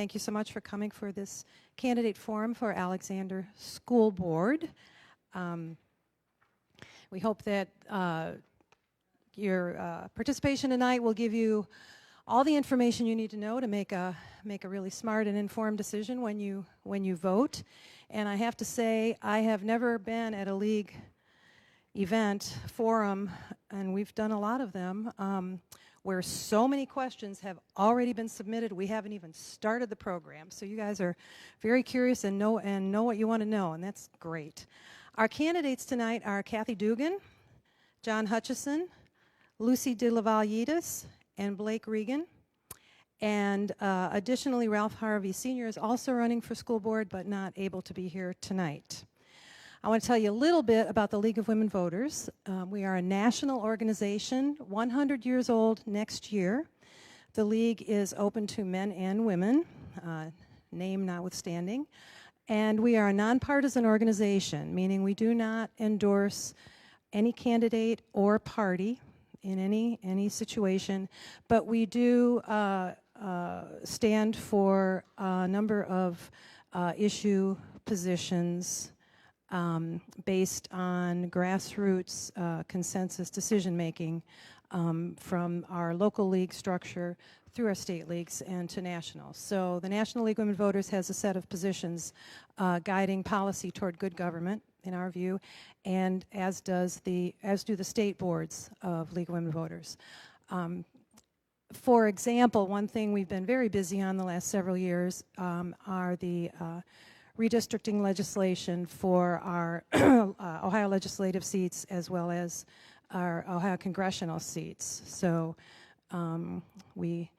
thank you so much for coming for this candidate forum for Alexander School Board. We hope that your participation tonight will give you all the information you need to know to make a really smart and informed decision when you vote. And I have to say, I have never been at a league event, forum, and we've done a lot of them, where so many questions have already been submitted. We haven't even started the program. So you guys are very curious and know what you want to know, and that's great. Our candidates tonight are Kathy Dougan, John Hutchison, Lucy Delaval, and Blake Regan. And additionally, Ralph Harvey Sr. is also running for school board, but not able to be here tonight. I want to tell you a little bit about the League of Women Voters. We are a national organization, 100 years old next year. The League is open to men and women, name notwithstanding. And we are a nonpartisan organization, meaning we do not endorse any candidate or party in any situation, but we do stand for a number of issue positions based on grassroots consensus decision-making from our local league structure through our state leagues and to national. So the National League of Women Voters has a set of positions guiding policy toward good government, in our view, and as do the state boards of League of Women Voters. For example, one thing we've been very busy on the last several years are the redistricting legislation for our Ohio legislative seats as well as our Ohio congressional seats. So we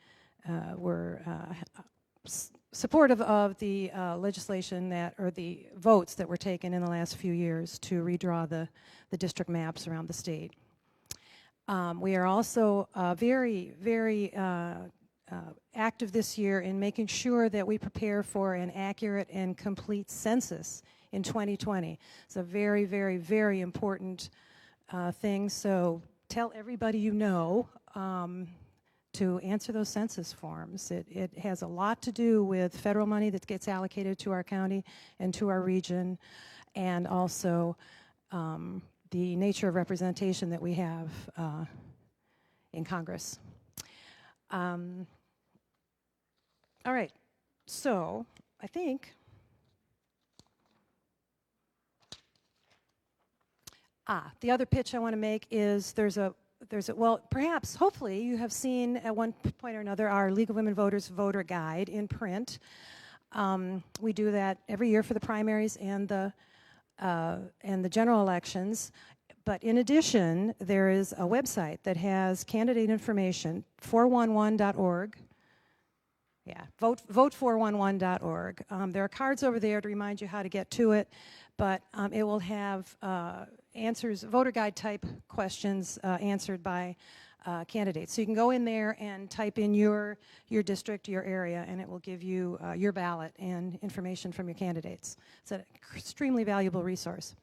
were supportive of the legislation or the votes that were taken in the last few years to redraw the district maps around the state. We are also very, very active this year in making sure that we prepare for an accurate and complete census in 2020. It's a very, very, very important thing, so tell everybody you know to answer those census forms. It has a lot to do with federal money that gets allocated to our county and to our region, and also the nature of representation that we have in Congress. All right, so I think the other pitch I want to make is well, perhaps, hopefully, you have seen at one point or another our League of Women Voters voter guide in print. We do that every year for the primaries and the general elections. But in addition, there is a website that has candidate information, 411.org. Yeah, vote411.org. There are cards over there to remind you how to get to it, but it will have answers, voter guide type questions answered by candidates. So you can go in there and type in your district, your area, and it will give you your ballot and information from your candidates. It's an extremely valuable resource.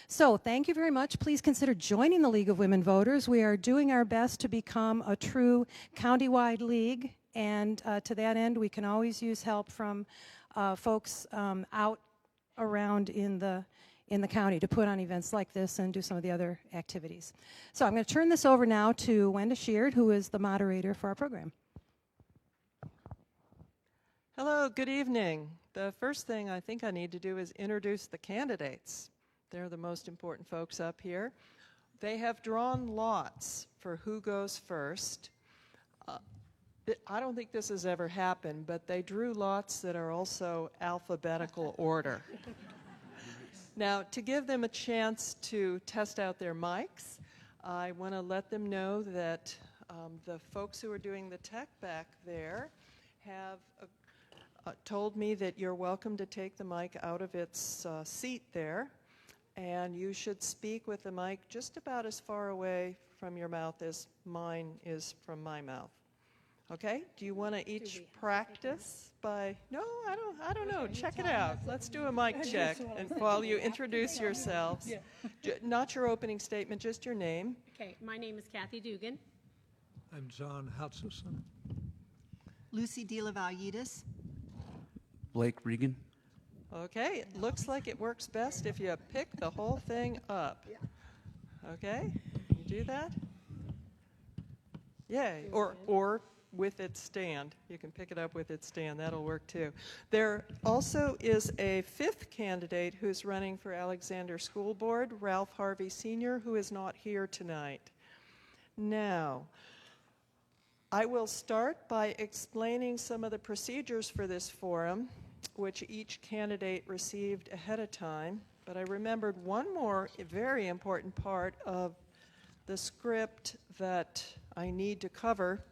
So thank you very much. Please consider joining the League of Women Voters. We are doing our best to become a true countywide league, and to that end, we can always use help from folks out around in the county to put on events like this and do some of the other activities. So I'm going to turn this over now to Wenda Sheard, who is the moderator for our program. Hello, good evening. The first thing I think I need to do is introduce the candidates. They're the most important folks up here. They have drawn lots for who goes first. I don't think this has ever happened, but they drew lots that are also alphabetical order. Now, to give them a chance to test out their mics, I want to let them know that the folks who are doing the tech back there have told me that you're welcome to take the mic out of its seat there, and you should speak with the mic just about as far away from your mouth as mine is from my mouth. Okay, do you want to each practice by, no, I don't know, check it out. Let's do a mic check and while you introduce yourselves. Not your opening statement, just your name. Okay, my name is Kathy Dougan. I'm John Hutchison. Lucy Delaval. Blake Regan. Okay, it looks like it works best if you pick the whole thing up. Okay, you do that? Yay, or with its stand. You can pick it up with its stand. That'll work too. There also is a fifth candidate who's running for Alexander School Board, Ralph Harvey Sr., who is not here tonight. Now, I will start by explaining some of the procedures for this forum, which each candidate received ahead of time. But I remembered one more very important part of the script that I need to cover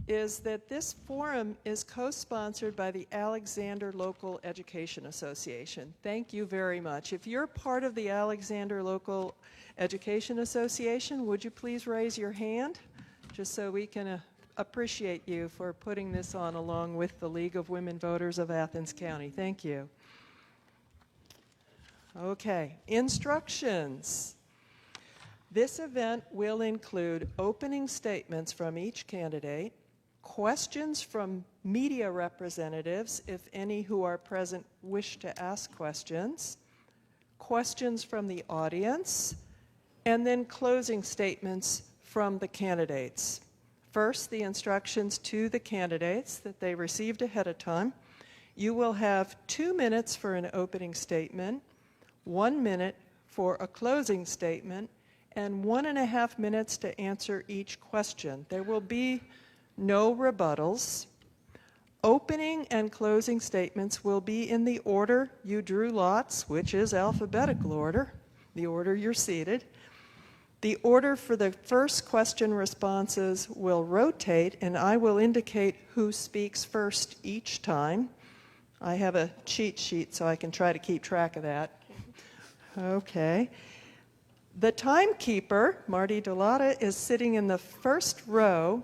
is that this forum is co-sponsored by the Alexander Local Education Association. Thank you very much. If you're part of the Alexander Local Education Association, would you please raise your hand, just so we can appreciate you for putting this on along with the League of Women Voters of Athens County. Thank you. Okay, instructions. This event will include opening statements from each candidate, questions from media representatives, if any who are present wish to ask questions, questions from the audience, and then closing statements from the candidates. First, the instructions to the candidates that they received ahead of time. You will have 2 minutes for an opening statement, 1 minute for a closing statement, and 1.5 minutes to answer each question. There will be no rebuttals. Opening and closing statements will be in the order you drew lots, which is alphabetical order, the order you're seated. The order for the first question responses will rotate, and I will indicate who speaks first each time. I have a cheat sheet so I can try to keep track of that. Okay. The timekeeper, Marty Delata, is sitting in the first row.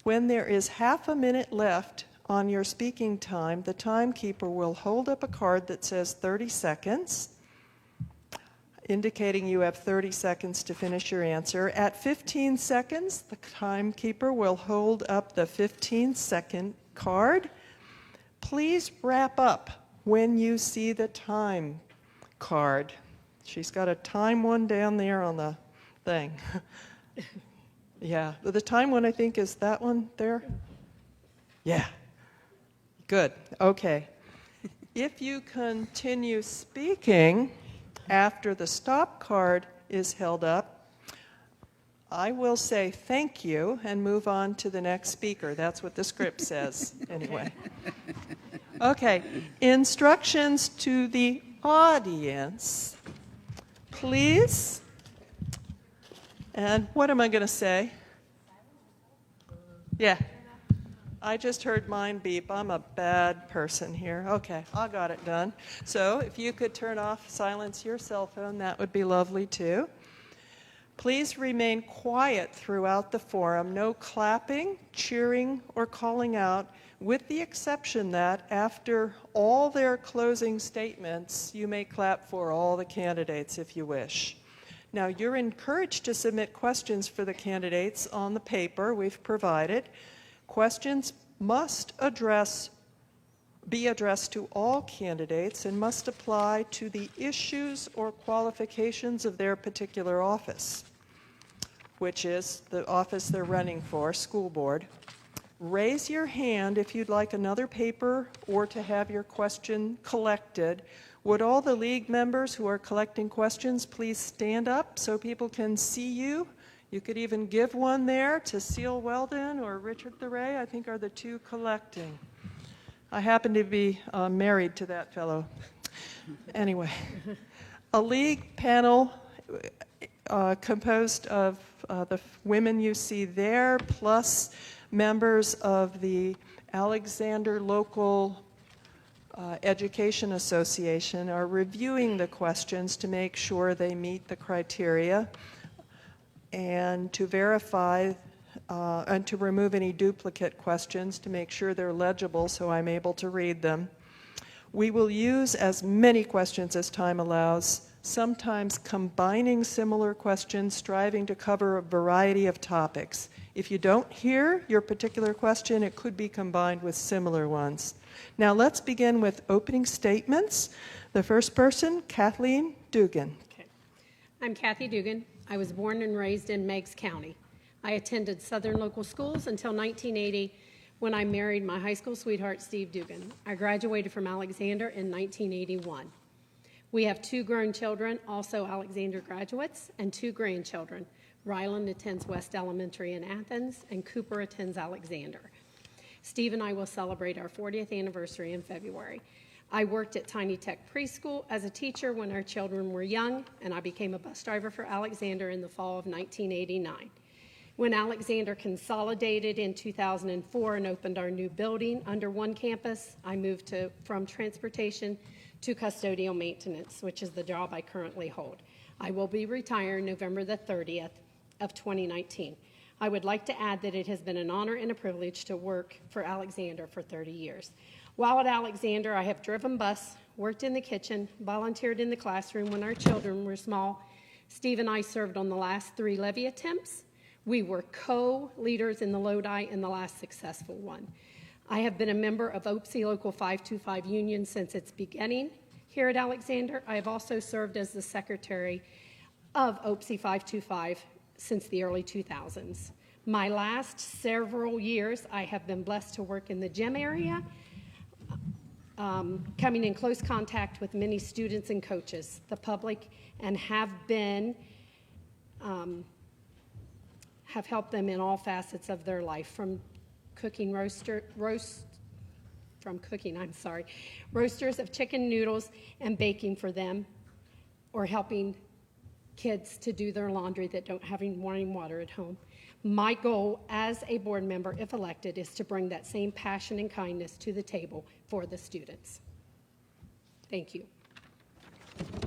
When there is half a minute left on your speaking time, the timekeeper will hold up a card that says 30 seconds, indicating you have 30 seconds to finish your answer. At 15 seconds, the timekeeper will hold up the 15-second card. Please wrap up when you see the time card. She's got a time one down there on the thing. Yeah, the time one I think is that one there. Yeah, good, okay. If you continue speaking after the stop card is held up, I will say thank you and move on to the next speaker. That's what the script says, anyway. Okay, instructions to the audience, please. And what am I going to say? Yeah. I just heard mine beep. I'm a bad person here. Okay, I got it done. So if you could turn off, silence your cell phone, that would be lovely too. Please remain quiet throughout the forum. No clapping, cheering, or calling out, with the exception that after all their closing statements, you may clap for all the candidates if you wish. Now, you're encouraged to submit questions for the candidates on the paper we've provided. Questions must be addressed to all candidates and must apply to the issues or qualifications of their particular office, which is the office they're running for, school board. Raise your hand if you'd like another paper or to have your question collected. Would all the league members who are collecting questions please stand up so people can see you? You could even give one there to Seal Weldon or Richard Thuray, I think are the two collecting. I happen to be married to that fellow. Anyway, a league panel composed of the women you see there, plus members of the Alexander Local Education Association are reviewing the questions to make sure they meet the criteria and to verify and to remove any duplicate questions to make sure they're legible so I'm able to read them. We will use as many questions as time allows, sometimes combining similar questions, striving to cover a variety of topics. If you don't hear your particular question, it could be combined with similar ones. Now let's begin with opening statements. The first person, Katheleen Dougan. Okay. I'm Kathy Dougan. I was born and raised in Meigs County. I attended Southern local schools until 1980 when I married my high school sweetheart, Steve Dougan. I graduated from Alexander in 1981. We have 2 grown children, also Alexander graduates, and 2 grandchildren. Ryland attends West Elementary in Athens, and Cooper attends Alexander. Steve and I will celebrate our 40th anniversary in February. I worked at Tiny Tech Preschool as a teacher when our children were young, and I became a bus driver for Alexander in the fall of 1989. When Alexander consolidated in 2004 and opened our new building under one campus, I moved from transportation to custodial maintenance, which is the job I currently hold. I will be retiring November the 30th of 2019. I would like to add that it has been an honor and a privilege to work for Alexander for 30 years. While at Alexander, I have driven bus, worked in the kitchen, volunteered in the classroom when our children were small. Steve and I served on the last 3 levy attempts. We were co-leaders in the Lodi in the last successful one. I have been a member of OPSI Local 525 Union since its beginning here at Alexander. I have also served as the secretary of OPSI 525 since the early 2000s. My last several years, I have been blessed to work in the gym area, coming in close contact with many students and coaches, the public, and have helped them in all facets of their life, from cooking roasters of chicken noodles and baking for them, or helping kids to do their laundry that don't have any running water at home. My goal as a board member, if elected, is to bring that same passion and kindness to the table for the students. Thank you.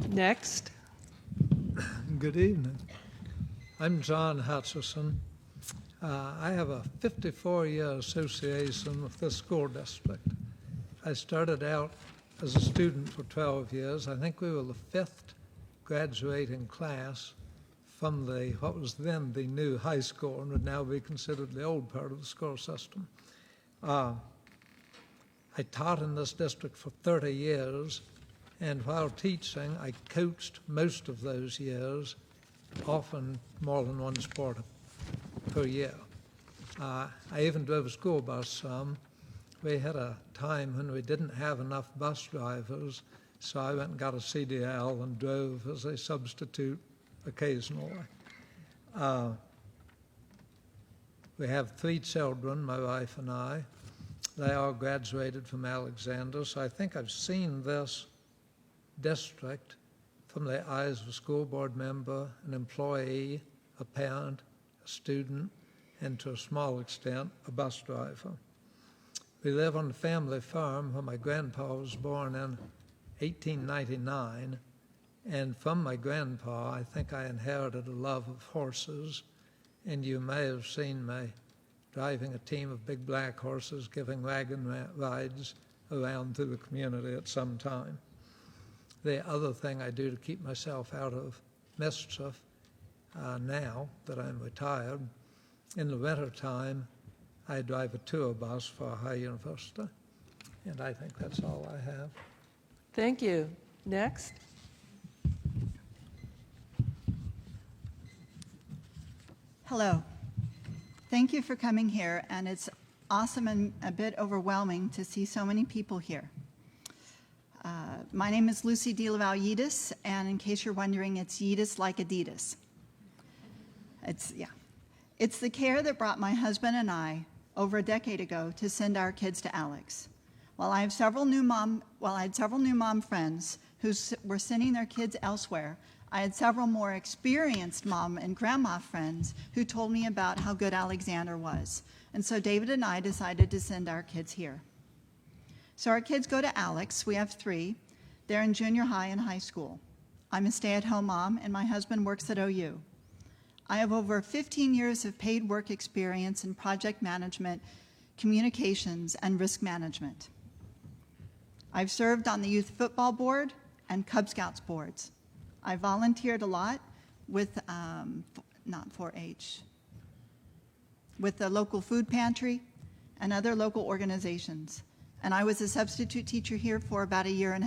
Next. Good evening. I'm John Hutchison. I have a 54-year association with this school district. I started out as a student for 12 years. I think we were the 5th graduating class from what was then the new high school and would now be considered the old part of the school system. I taught in this district for 30 years, and while teaching, I coached most of those years, often more than one sport per year. I even drove a school bus some. We had a time when we didn't have enough bus drivers, so I went and got a CDL and drove as a substitute occasionally. We have 3 children, my wife and I. They all graduated from Alexander, so I think I've seen this district from the eyes of a school board member, an employee, a parent, a student, and to a small extent, a bus driver. We live on a family farm where my grandpa was born in 1899, and from my grandpa, I think I inherited a love of horses, and you may have seen me driving a team of big black horses, giving wagon rides around through the community at some time. The other thing I do to keep myself out of mischief now that I'm retired, in the wintertime, I drive a tour bus for Ohio University, and I think that's all I have. Thank you. Next. Hello. Thank you for coming here, and it's awesome and a bit overwhelming to see so many people here. My name is Lucy Delaval Juedes, and in case you're wondering, it's Juedes like Adidas. It's the care that brought my husband and I over a decade ago to send our kids to Alex. While I had several new mom friends who were sending their kids elsewhere, I had several more experienced mom and grandma friends who told me about how good Alexander was. And so David and I decided to send our kids here. So our kids go to Alex. We have 3. They're in junior high and high school. I'm a stay-at-home mom, and my husband works at OU. I have over 15 years of paid work experience in project management, communications, and risk management. I've served on the youth football board and Cub Scouts boards. I volunteered a lot with, not 4-H, with the local food pantry and other local organizations, and I was a substitute teacher here for about 1.5 years.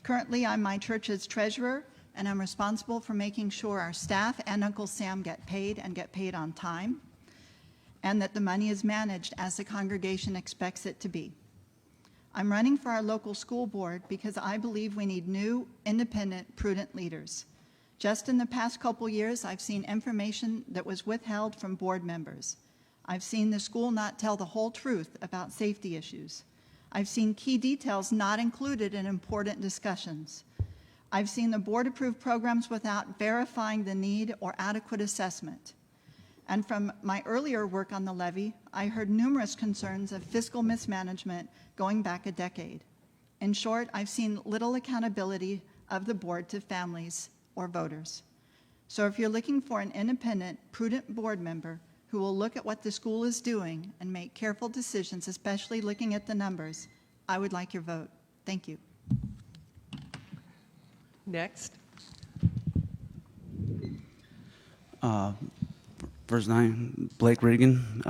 Currently, I'm my church's treasurer, and I'm responsible for making sure our staff and Uncle Sam get paid and get paid on time, and that the money is managed as the congregation expects it to be. I'm running for our local school board because I believe we need new, independent, prudent leaders. Just in the past couple years, I've seen information that was withheld from board members. I've seen the school not tell the whole truth about safety issues. I've seen key details not included in important discussions. I've seen the board approve programs without verifying the need or adequate assessment. And from my earlier work on the levy, I heard numerous concerns of fiscal mismanagement going back a decade. In short, I've seen little accountability of the board to families or voters. So if you're looking for an independent, prudent board member who will look at what the school is doing and make careful decisions, especially looking at the numbers, I would like your vote. Thank you. Next. First name, Blake Regan.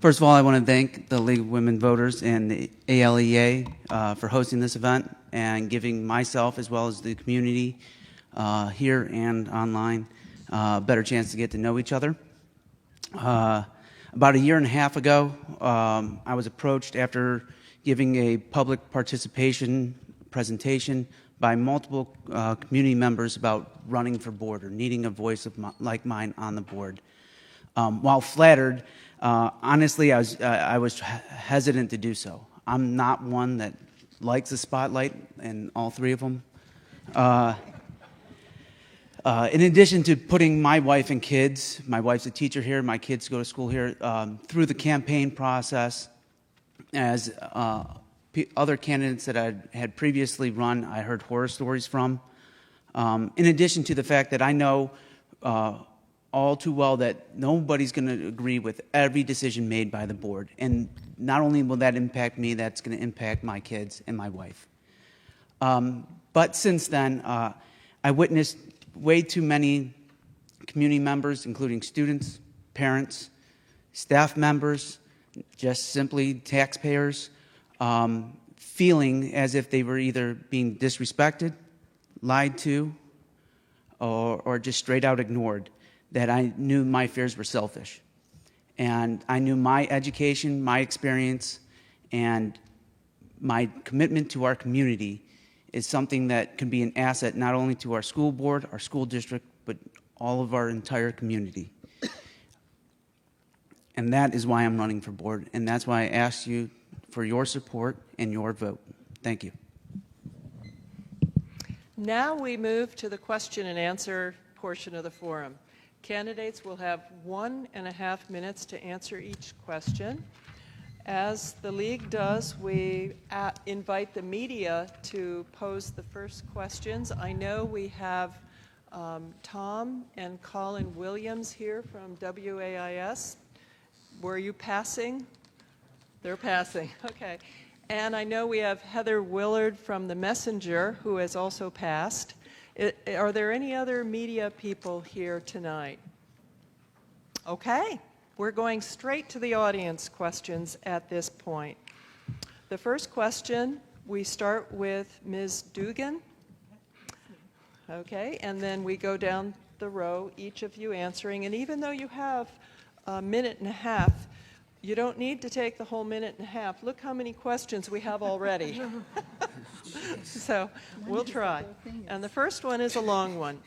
First of all, I want to thank the League of Women Voters and the ALEA for hosting this event and giving myself, as well as the community here and online, a better chance to get to know each other. About 1.5 years ago, I was approached after giving a public participation presentation by multiple community members about running for board or needing a voice like mine on the board. While flattered, honestly, I was hesitant to do so. I'm not one that likes the spotlight, and all three of them. In addition to putting my wife and kids, my wife's a teacher here, my kids go to school here, through the campaign process, as other candidates that I had previously run, I heard horror stories from. In addition to the fact that I know all too well that nobody's going to agree with every decision made by the board. And not only will that impact me, that's going to impact my kids and my wife. But since then, I witnessed way too many community members, including students, parents, staff members, just simply taxpayers, feeling as if they were either being disrespected, lied to, or just straight out ignored, that I knew my fears were selfish. And I knew my education, my experience, and my commitment to our community is something that can be an asset not only to our school board, our school district, but all of our entire community. And that is why I'm running for board, and that's why I ask you for your support and your vote. Thank you. Now we move to the question and answer portion of the forum. Candidates will have 1.5 minutes to answer each question. As the League does, we invite the media to pose the first questions. I know we have Tom and Colin Williams here from WAIS. Were you passing? They're passing, okay. And I know we have Heather Willard from the Messenger, who has also passed. Are there any other media people here tonight? Okay, we're going straight to the audience questions at this point. The first question, we start with Ms. Dougan. Okay, and then we go down the row, each of you answering. And even though you have 1.5 minutes, you don't need to take the whole 1.5 minutes. Look how many questions we have already. So we'll try. And the first one is a long one.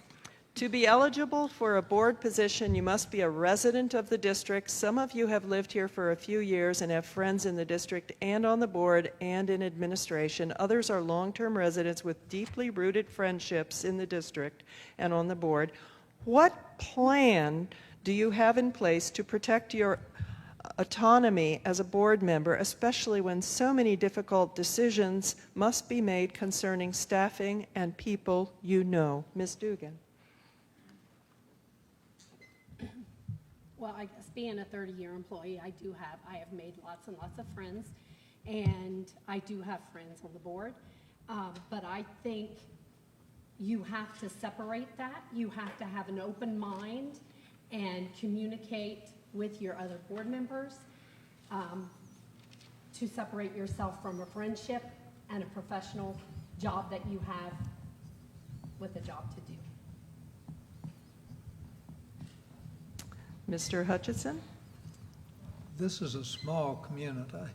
To be eligible for a board position, you must be a resident of the district. Some of you have lived here for a few years and have friends in the district and on the board and in administration. Others are long-term residents with deeply rooted friendships in the district and on the board. What plan do you have in place to protect your autonomy as a board member, especially when so many difficult decisions must be made concerning staffing and people you know? Ms. Dougan. Well, I guess being a 30-year employee, I have made lots and lots of friends, and I do have friends on the board, but I think you have to separate that. You have to have an open mind and communicate with your other board members, to separate yourself from a friendship and a professional job that you have with a job to do. Mr. Hutchison? This is a small community.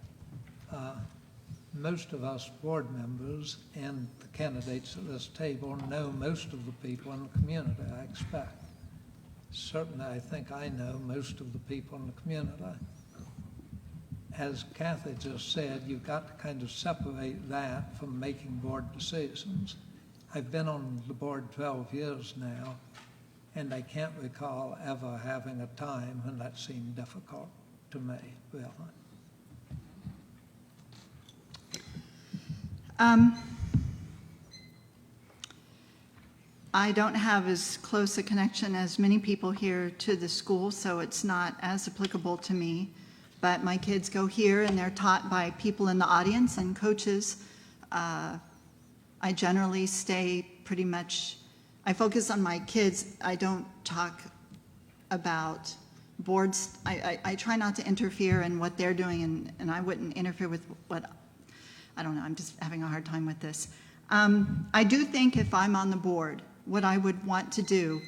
Most of us board members and the candidates at this table know most of the people in the community, I expect. Certainly, I think I know most of the people in the community. As Kathy just said, you've got to kind of separate that from making board decisions. I've been on the board 12 years now, and I can't recall ever having a time when that seemed difficult to me, really. I don't have as close a connection as many people here to the school, so it's not as applicable to me. But my kids go here and they're taught by people in the audience and coaches. I generally stay pretty much, I focus on my kids. I don't talk about boards. I try not to interfere in what they're doing, and I wouldn't interfere with what, I don't know, I'm just having a hard time with this. I do think if I'm on the board, what I would want to do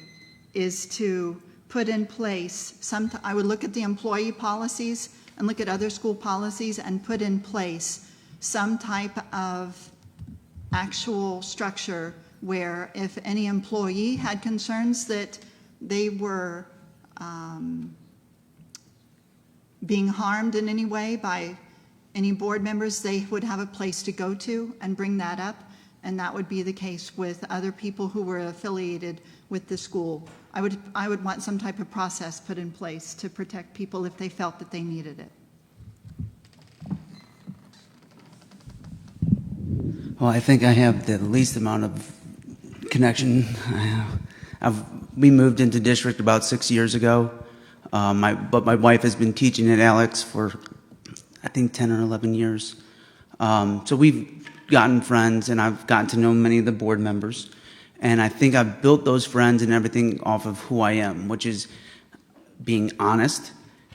is to put in place I would look at the employee policies and look at other school policies and put in place some type of actual structure where if any employee had concerns that they were being harmed in any way by any board members, they would have a place to go to and bring that up. And that would be the case with other people who were affiliated with the school. I would want some type of process put in place to protect people if they felt that they needed it. Well, I think I have the least amount of connection. We moved into district about 6 years ago, but my wife has been teaching at Alex for, I think, 10 or 11 years. So we've gotten friends, and I've gotten to know many of the board members. And I think I've built those friends and everything off of who I am, which is being honest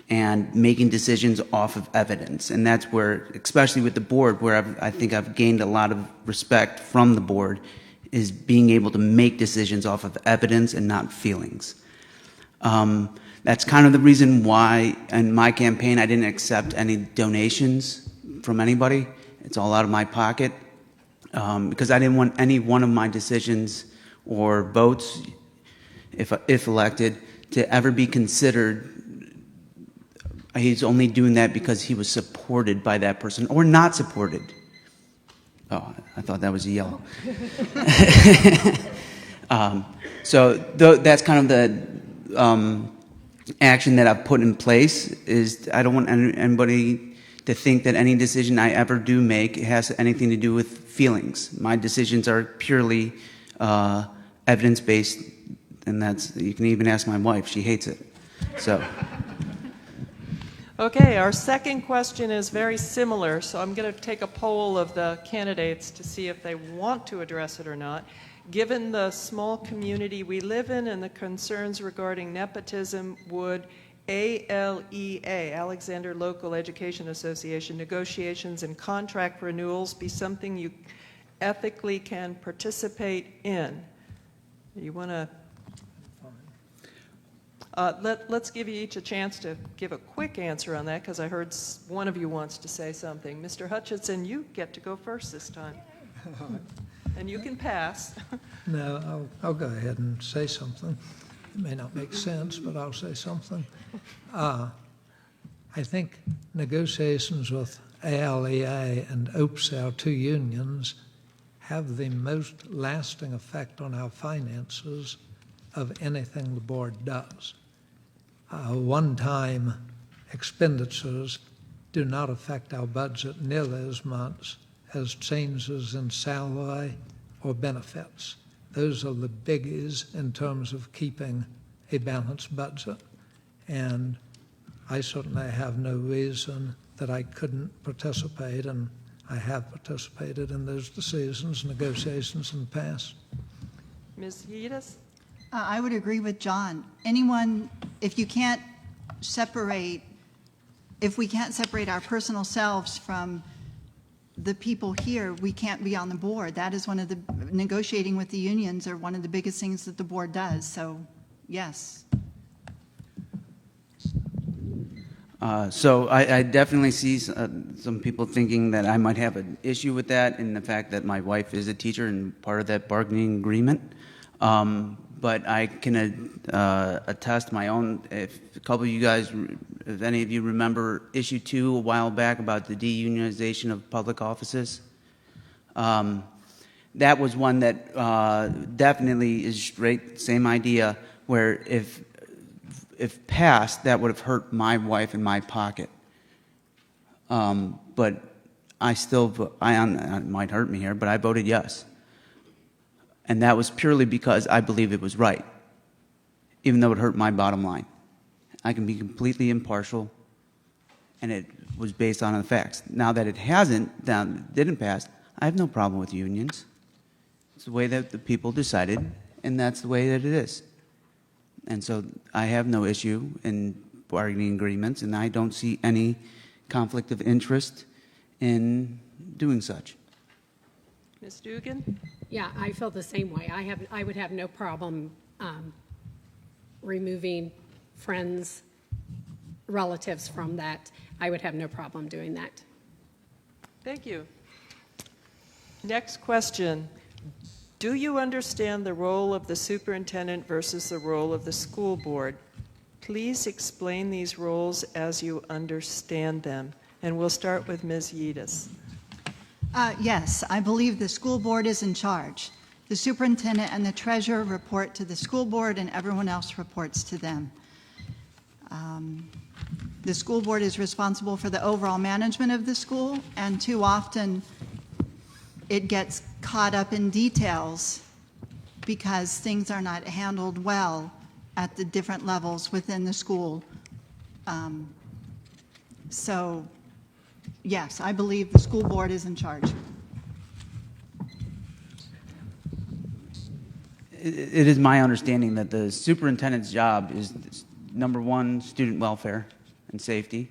and making decisions off of evidence. And that's where, especially with the board, where I think I've gained a lot of respect from the board, is being able to make decisions off of evidence and not feelings. That's kind of the reason why in my campaign I didn't accept any donations from anybody. It's all out of my pocket, because I didn't want any one of my decisions or votes, if elected, to ever be considered. He's only doing that because he was supported by that person or not supported. Oh, I thought that was a yellow. So that's kind of the action that I've put in place. Is I don't want anybody to think that any decision I ever do make has anything to do with feelings. My decisions are purely evidence-based, and you can even ask my wife. She hates it. So. Okay, our second question is very similar, so I'm going to take a poll of the candidates to see if they want to address it or not. Given the small community we live in and the concerns regarding nepotism, would ALEA, Alexander Local Education Association, negotiations and contract renewals be something you ethically can participate in? You want to... let's give you each a chance to give a quick answer on that, because I heard one of you wants to say something. Mr. Hutchison, you get to go first this time. And you can pass. No, I'll go ahead and say something. It may not make sense, but I'll say something. I think negotiations with ALEA and OPS, our two unions, have the most lasting effect on our finances of anything the board does. One-time expenditures do not affect our budget nearly as much as changes in salary or benefits. Those are the biggies in terms of keeping a balanced budget. And I certainly have no reason that I couldn't participate, and I have participated in those decisions, negotiations in the past. Ms. Juedes? I would agree with John. Anyone, if you can't separate our personal selves from the people here, we can't be on the board. That is one of the, negotiating with the unions are one of the biggest things that the board does. So, yes. So I definitely see some people thinking that I might have an issue with that, and the fact that my wife is a teacher and part of that bargaining agreement. But I can attest my own. If a couple of you guys, if any of you remember issue 2 a while back about the deunionization of public offices, that was one that definitely is straight same idea. Where if passed, that would have hurt my wife in my pocket. But I still, it might hurt me here, but I voted yes. And that was purely because I believe it was right, even though it hurt my bottom line. I can be completely impartial, and it was based on the facts. Now that it didn't pass, I have no problem with unions. It's the way that the people decided, and that's the way that it is. And so I have no issue in bargaining agreements, and I don't see any conflict of interest in doing such. Ms. Dougan? Yeah, I feel the same way. I would have no problem removing friends, relatives from that. I would have no problem doing that. Thank you. Next question. Do you understand the role of the superintendent versus the role of the school board? Please explain these roles as you understand them. And we'll start with Ms. Juedes. Yes, I believe the school board is in charge. The superintendent and the treasurer report to the school board, and everyone else reports to them. The school board is responsible for the overall management of the school, and too often it gets caught up in details because things are not handled well at the different levels within the school. So, yes, I believe the school board is in charge. It is my understanding that the superintendent's job is, number 1, student welfare and safety.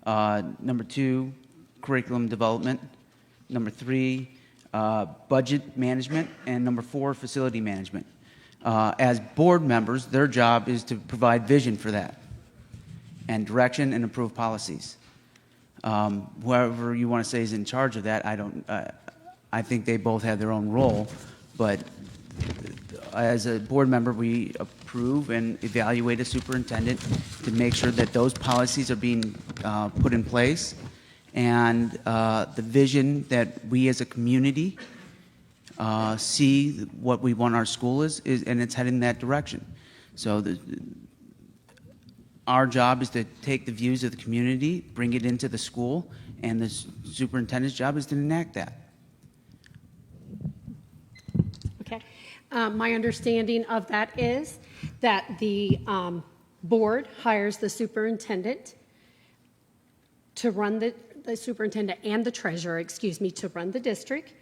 Number 2, curriculum development. Number 3, budget management. And number 4, facility management. As board members, their job is to provide vision for that and direction and approve policies. Whoever you want to say is in charge of that, I think they both have their own role, but as a board member, we approve and evaluate a superintendent to make sure that those policies are being put in place, and the vision that we as a community see what we want our school is and it's heading in that direction. So our job is to take the views of the community, bring it into the school, and the superintendent's job is to enact that. Okay. My understanding of that is that the board hires the superintendent to run the superintendent and the treasurer, to run the district.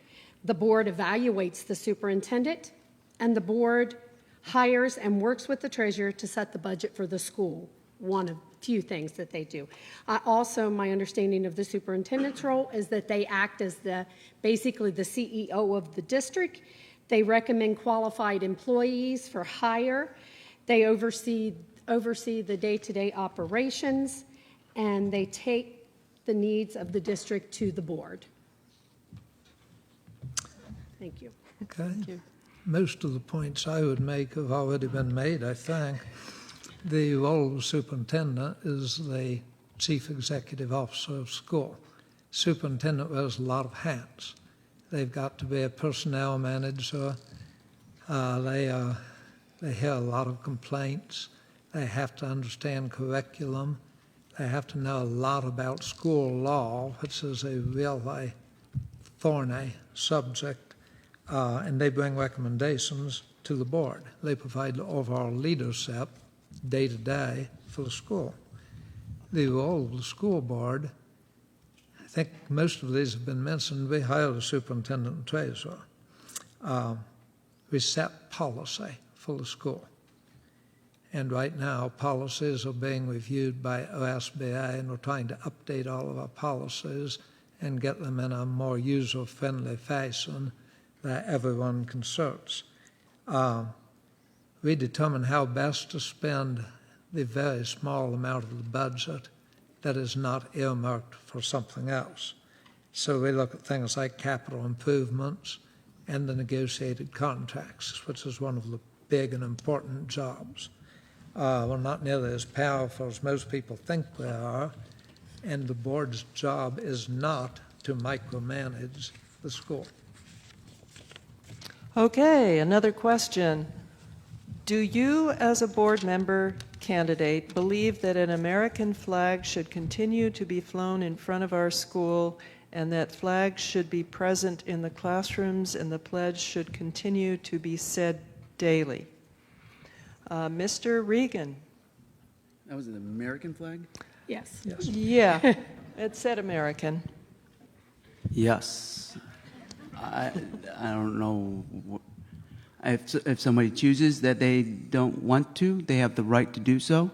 The board evaluates the superintendent, and the board hires and works with the treasurer to set the budget for the school. One of few things that they do. Also, my understanding of the superintendent's role is that they act as basically the CEO of the district. They recommend qualified employees for hire. They oversee the day-to-day operations, and they take the needs of the district to the board. Thank you. Okay. Thank you. Most of the points I would make have already been made, I think. The role of the superintendent is the chief executive officer of school. Superintendent wears a lot of hats. They've got to be a personnel manager. They hear a lot of complaints. They have to understand curriculum. They have to know a lot about school law, which is a really thorny subject, and they bring recommendations to the board. They provide the overall leadership day to day for the school. The role of the school board, I think most of these have been mentioned. We hire the superintendent and treasurer. We set policy for the school. And right now, policies are being reviewed by OSBA, and we're trying to update all of our policies and get them in a more user-friendly fashion that everyone can search. We determine how best to spend the very small amount of the budget that is not earmarked for something else. So we look at things like capital improvements and the negotiated contracts, which is one of the big and important jobs. We're not nearly as powerful as most people think we are, and the board's job is not to micromanage the school. Okay, another question. Do you, as a board member candidate, believe that an American flag should continue to be flown in front of our school and that flags should be present in the classrooms and the pledge should continue to be said daily? Mr. Regan. That was an American flag? Yes. Yeah, it said American. Yes. I don't know. If somebody chooses that they don't want to, they have the right to do so.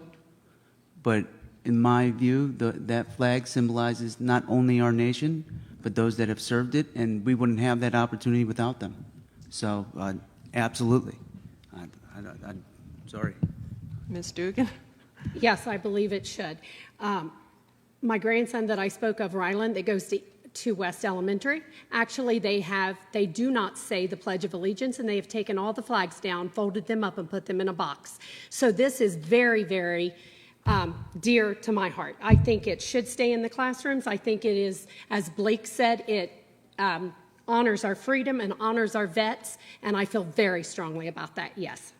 But in my view, that flag symbolizes not only our nation, but those that have served it, and we wouldn't have that opportunity without them. So, absolutely. I'm sorry. Ms. Dougan? Yes, I believe it should. My grandson that I spoke of, Ryland, that goes to West Elementary, actually they do not say the Pledge of Allegiance, and they have taken all the flags down, folded them up, and put them in a box. So this is very, very dear to my heart. I think it should stay in the classrooms. I think it is, as Blake said, it honors our freedom and honors our vets, and I feel very strongly about that, yes.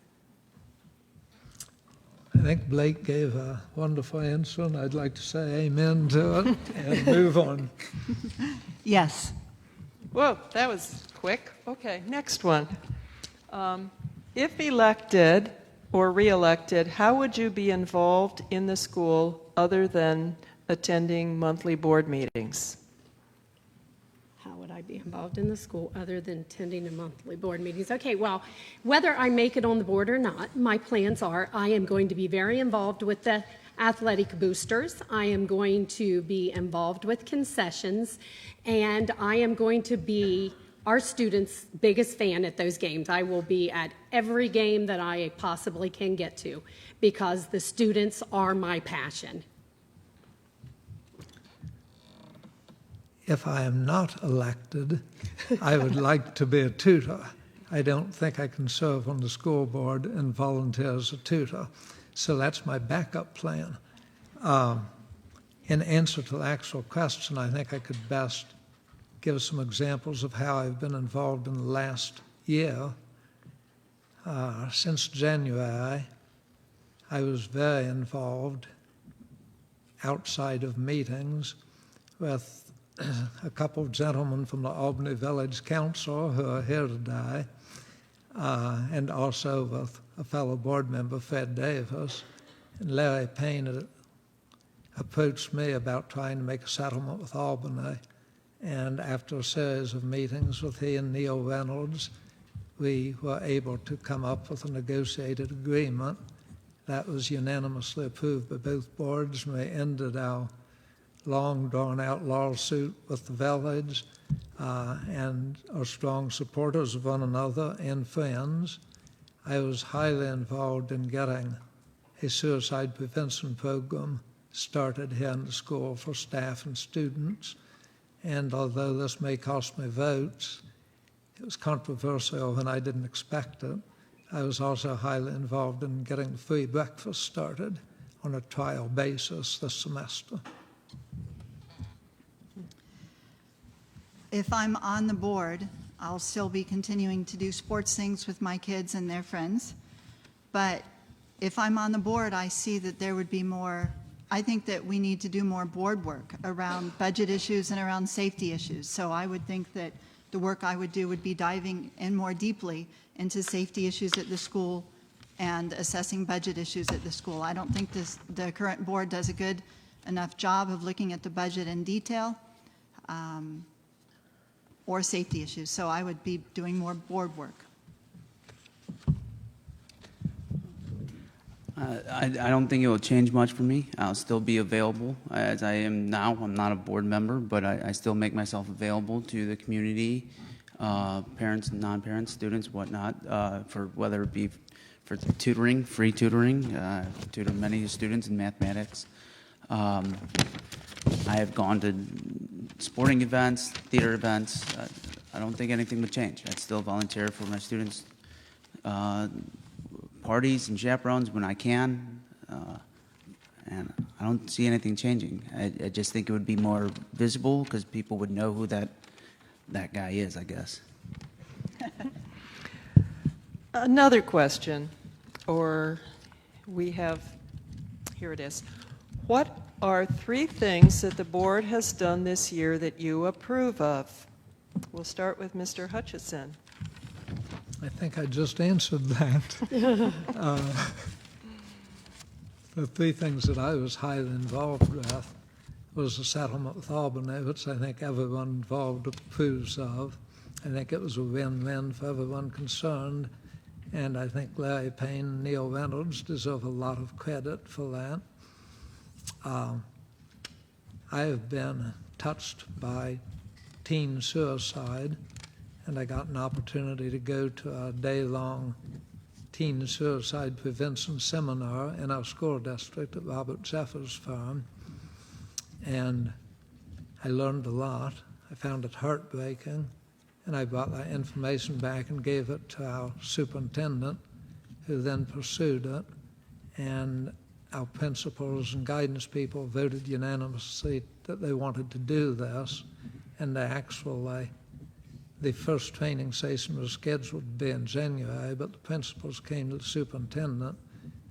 I think Blake gave a wonderful answer, and I'd like to say amen to it and move on. Yes. Whoa, that was quick. Okay, next one. If elected or re-elected, how would you be involved in the school other than attending monthly board meetings? How would I be involved in the school other than attending the monthly board meetings? Okay, well, whether I make it on the board or not, my plans are I am going to be very involved with the athletic boosters. I am going to be involved with concessions, and I am going to be our students' biggest fan at those games. I will be at every game that I possibly can get to because the students are my passion. If I am not elected, I would like to be a tutor. I don't think I can serve on the school board and volunteer as a tutor. So that's my backup plan. In answer to the actual question, I think I could best give some examples of how I've been involved in the last year. Since January, I was very involved outside of meetings with a couple of gentlemen from the Albany Village Council who are here today, and also with a fellow board member, Fred Davis. And Larry Payne had approached me about trying to make a settlement with Albany. And after a series of meetings with he and Neil Reynolds, we were able to come up with a negotiated agreement that was unanimously approved by both boards, and we ended our long drawn-out lawsuit with the village and are strong supporters of one another and friends. I was highly involved in getting a suicide prevention program started here in the school for staff and students. And although this may cost me votes, it was controversial and I didn't expect it. I was also highly involved in getting free breakfast started on a trial basis this semester. If I'm on the board, I'll still be continuing to do sports things with my kids and their friends. But if I'm on the board, I see that there would be more, I think that we need to do more board work around budget issues and around safety issues. So I would think that the work I would do would be diving in more deeply into safety issues at the school and assessing budget issues at the school. I don't think the current board does a good enough job of looking at the budget in detail. Or safety issues. So I would be doing more board work. I don't think it will change much for me. I'll still be available as I am now. I'm not a board member, but I still make myself available to the community, parents and non-parents, students, whatnot, for whether it be for tutoring, free tutoring, tutor many students in mathematics. I have gone to sporting events, theater events. I don't think anything would change. I'd still volunteer for my students' parties and chaperones when I can, and I don't see anything changing. I just think it would be more visible because people would know who that guy is, I guess. Another question, or we have, here it is. What are 3 things that the board has done this year that you approve of? We'll start with Mr. Hutchison. I think I just answered that. The 3 things that I was highly involved with was the settlement with Albany, which I think everyone involved approves of. I think it was a win-win for everyone concerned, and I think Larry Payne and Neil Reynolds deserve a lot of credit for that. I have been touched by teen suicide, and I got an opportunity to go to a day-long teen suicide prevention seminar in our school district at Robert Jeffers' farm, and I learned a lot. I found it heartbreaking, and I brought that information back and gave it to our superintendent, who then pursued it, and our principals and guidance people voted unanimously that they wanted to do this, and the first training session was scheduled to be in January, but the principals came to the superintendent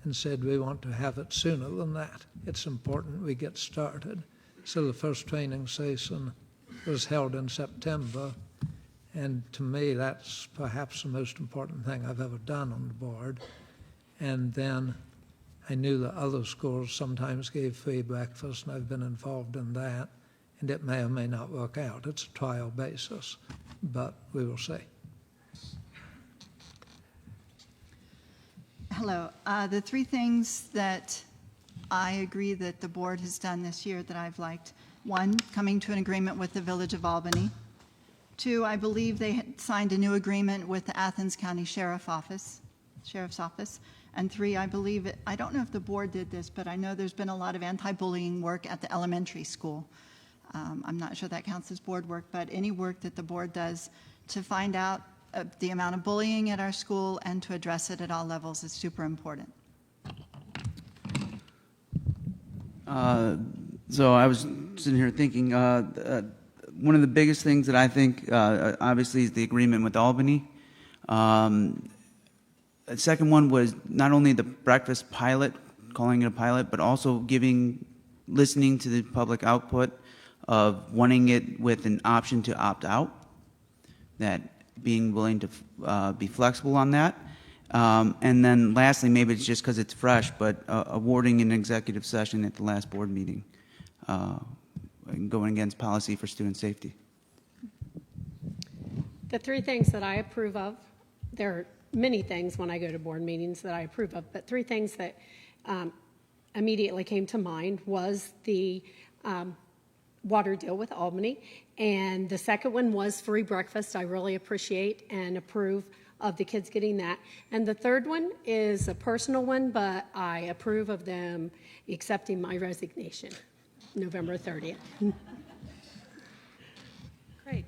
and said, we want to have it sooner than that. It's important we get started. So the first training session was held in September, and to me that's perhaps the most important thing I've ever done on the board. And then I knew that other schools sometimes gave free breakfast, and I've been involved in that, and it may or may not work out. It's a trial basis, but we will see. Hello. The 3 things that I agree that the board has done this year that I've liked: 1, coming to an agreement with the Village of Albany. 2, I believe they had signed a new agreement with the Athens County Sheriff's Office. And 3, I believe, I don't know if the board did this, but I know there's been a lot of anti-bullying work at the elementary school. I'm not sure that counts as board work, but any work that the board does to find out the amount of bullying at our school and to address it at all levels is super important. So I was sitting here thinking, one of the biggest things that I think, obviously, is the agreement with Albany. The second one was not only the breakfast pilot, calling it a pilot, but also listening to the public output of wanting it with an option to opt out, that being willing to be flexible on that. And then lastly, maybe it's just because it's fresh, but awarding an executive session at the last board meeting, going against policy for student safety. The 3 things that I approve of, there are many things when I go to board meetings that I approve of, but 3 things that immediately came to mind was the water deal with Albany, and the second one was free breakfast. I really appreciate and approve of the kids getting that. And the third one is a personal one, but I approve of them accepting my resignation, November 30th. Great.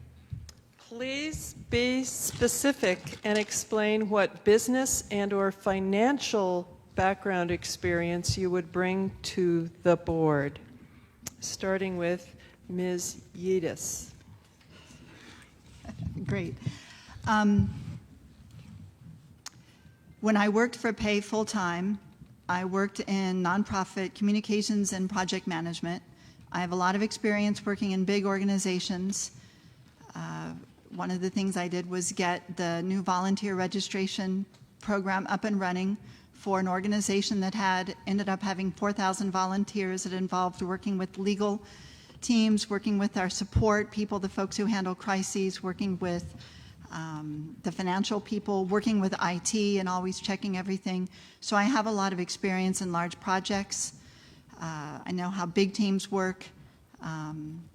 Please be specific and explain what business and/or financial background experience you would bring to the board, starting with Ms. Juedes. Great. When I worked for Pay full-time, I worked in nonprofit communications and project management. I have a lot of experience working in big organizations. One of the things I did was get the new volunteer registration program up and running for an organization that ended up having 4,000 volunteers. It involved working with legal teams, working with our support people, the folks who handle crises, working with the financial people, working with IT and always checking everything. So I have a lot of experience in large projects. I know how big teams work.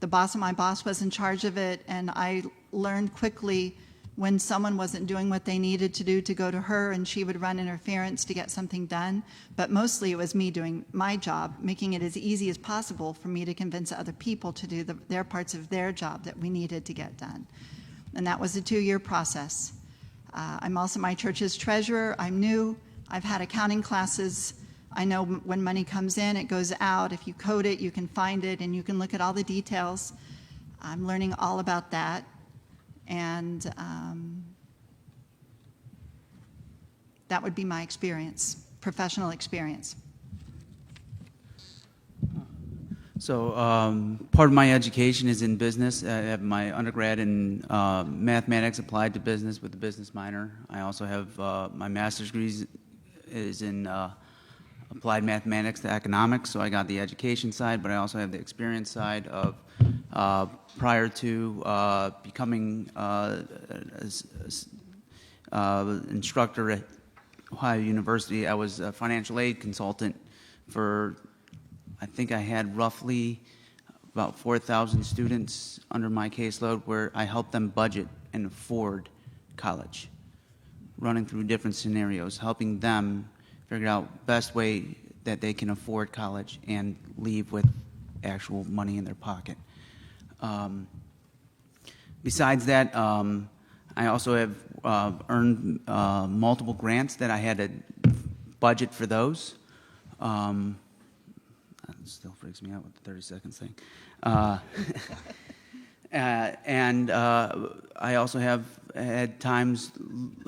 The boss of my boss was in charge of it, and I learned quickly when someone wasn't doing what they needed to do to go to her, and she would run interference to get something done. But mostly it was me doing my job, making it as easy as possible for me to convince other people to do their parts of their job that we needed to get done. And that was a 2-year process. I'm also my church's treasurer. I'm new. I've had accounting classes. I know when money comes in, it goes out. If you code it, you can find it, and you can look at all the details. I'm learning all about that. And that would be my experience, professional experience. So part of my education is in business. I have my undergrad in mathematics applied to business with a business minor. I also have my master's degree is in applied mathematics to economics, so I got the education side, but I also have the experience side of prior to becoming instructor at Ohio University. I was a financial aid consultant for, I think I had roughly about 4,000 students under my caseload where I helped them budget and afford college, running through different scenarios, helping them figure out best way that they can afford college and leave with actual money in their pocket. Besides that, I also have earned multiple grants that I had to budget for those. That still freaks me out with the 30 seconds thing. And I also have had times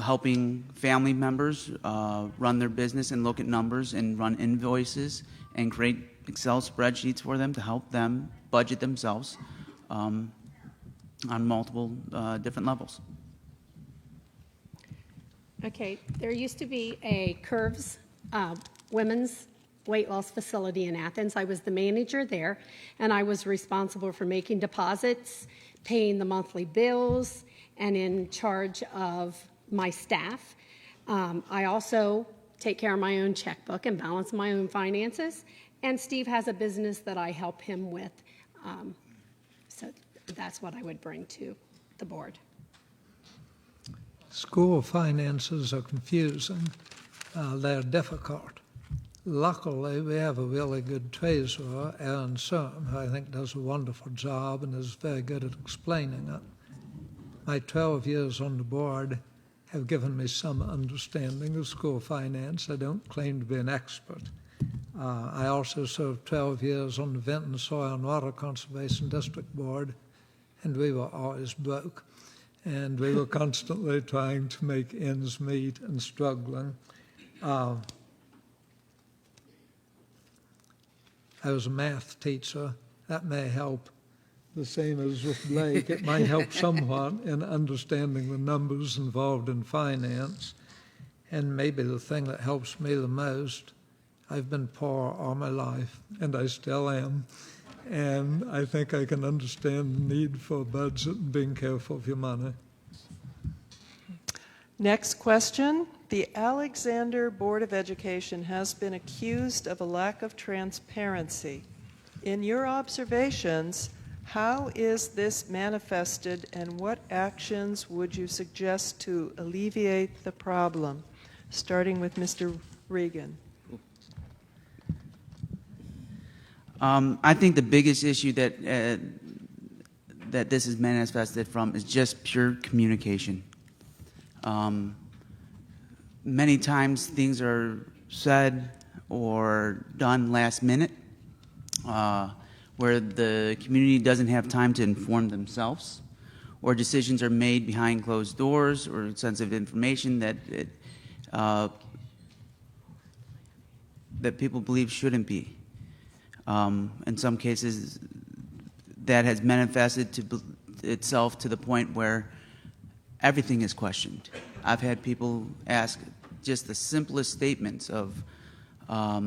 helping family members run their business and look at numbers and run invoices and create Excel spreadsheets for them to help them budget themselves on multiple different levels. Okay, there used to be a Curves women's weight loss facility in Athens. I was the manager there, and I was responsible for making deposits, paying the monthly bills, and in charge of my staff. I also take care of my own checkbook and balance my own finances, and Steve has a business that I help him with. So that's what I would bring to the board. School finances are confusing. They're difficult. Luckily, we have a really good treasurer, Aaron Serm, who I think does a wonderful job and is very good at explaining it. My 12 years on the board have given me some understanding of school finance. I don't claim to be an expert. I also served 12 years on the Vinton Soil and Water Conservation District Board, and we were always broke. And we were constantly trying to make ends meet and struggling. I was a math teacher. That may help. The same as with Blake, it might help somewhat in understanding the numbers involved in finance. And maybe the thing that helps me the most, I've been poor all my life, and I still am. And I think I can understand the need for a budget and being careful of your money. Next question. The Alexander Board of Education has been accused of a lack of transparency. In your observations, how is this manifested, and what actions would you suggest to alleviate the problem? Starting with Mr. Regan. I think the biggest issue that that this is manifested from is just pure communication. Many times things are said or done last minute, where the community doesn't have time to inform themselves, or decisions are made behind closed doors, or sensitive information that that people believe shouldn't be. In some cases, that has manifested itself to the point where everything is questioned. I've had people ask just the simplest statements of, I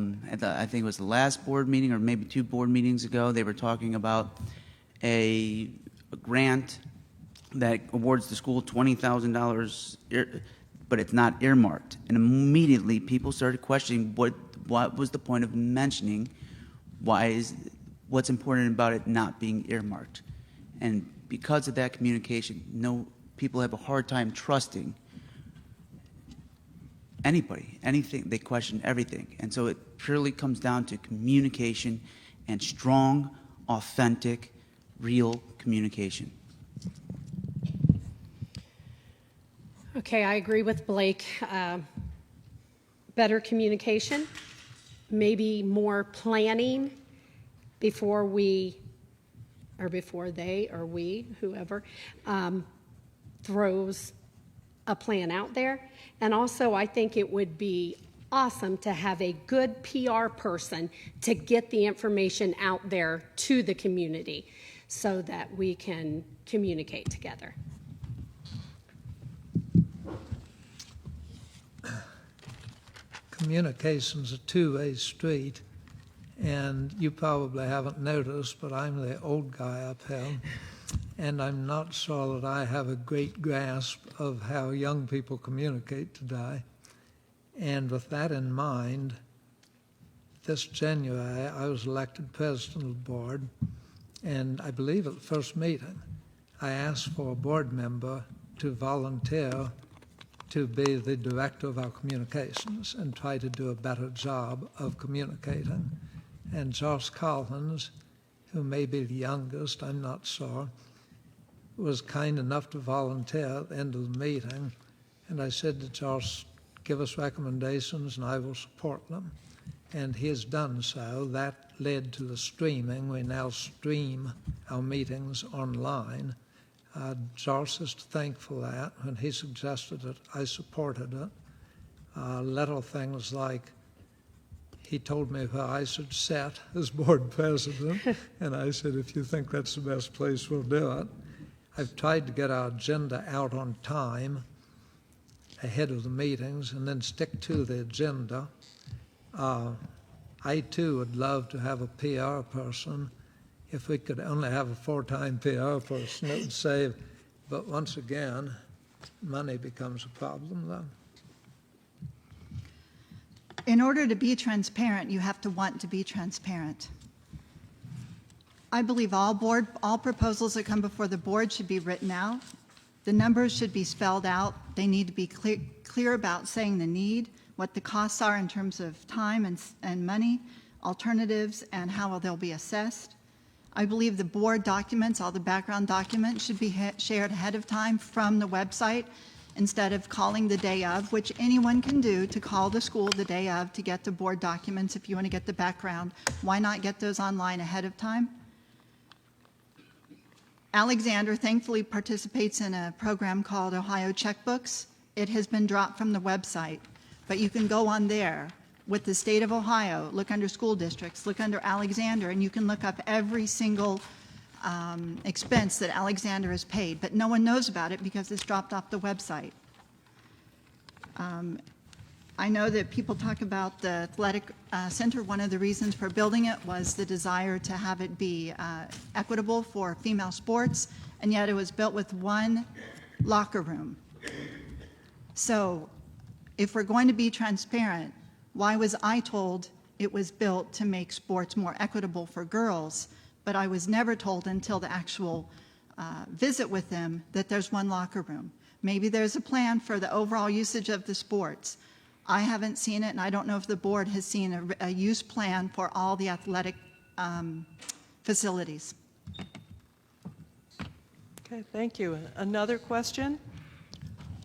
think it was the last board meeting or maybe 2 board meetings ago, they were talking about a grant that awards the school $20,000, but it's not earmarked. And immediately people started questioning what was the point of mentioning what's important about it not being earmarked. And because of that communication, people have a hard time trusting anybody, anything. They question everything. And so it purely comes down to communication and strong, authentic, real communication. Okay, I agree with Blake. Better communication, maybe more planning before they or we, whoever, throws a plan out there. And also, I think it would be awesome to have a good PR person to get the information out there to the community so that we can communicate together. Communication's a two-way street, and you probably haven't noticed, but I'm the old guy up here, and I'm not sure that I have a great grasp of how young people communicate today. And with that in mind, this January I was elected president of the board, and I believe at the first meeting I asked for a board member to volunteer to be the director of our communications and try to do a better job of communicating. And Josh Collins, who may be the youngest, I'm not sure, was kind enough to volunteer at the end of the meeting. And I said to Josh, give us recommendations and I will support them. And he has done so. That led to the streaming. We now stream our meetings online. Josh is to thank for that. When he suggested it, I supported it. Little things like he told me where I should sit as board president, and I said, if you think that's the best place, we'll do it. I've tried to get our agenda out on time ahead of the meetings and then stick to the agenda. I, too, would love to have a PR person. If we could only have a full-time PR person, it would save. But once again, money becomes a problem, though. In order to be transparent, you have to want to be transparent. I believe all proposals that come before the board should be written out. The numbers should be spelled out. They need to be clear about saying the need, what the costs are in terms of time and money, alternatives, and how they'll be assessed. I believe the board documents, all the background documents, should be shared ahead of time from the website instead of calling the day of, which anyone can do, to call the school the day of to get the board documents if you want to get the background. Why not get those online ahead of time? Alexander thankfully participates in a program called Ohio Checkbooks. It has been dropped from the website, but you can go on there with the state of Ohio, look under school districts, look under Alexander, and you can look up every single expense that Alexander has paid, but no one knows about it because it's dropped off the website. I know that people talk about the athletic center. One of the reasons for building it was the desire to have it be equitable for female sports, and yet it was built with one locker room. So if we're going to be transparent, why was I told it was built to make sports more equitable for girls, but I was never told until the actual visit with them that there's one locker room? Maybe there's a plan for the overall usage of the sports. I haven't seen it, and I don't know if the board has seen a use plan for all the athletic facilities. Okay, thank you. Another question?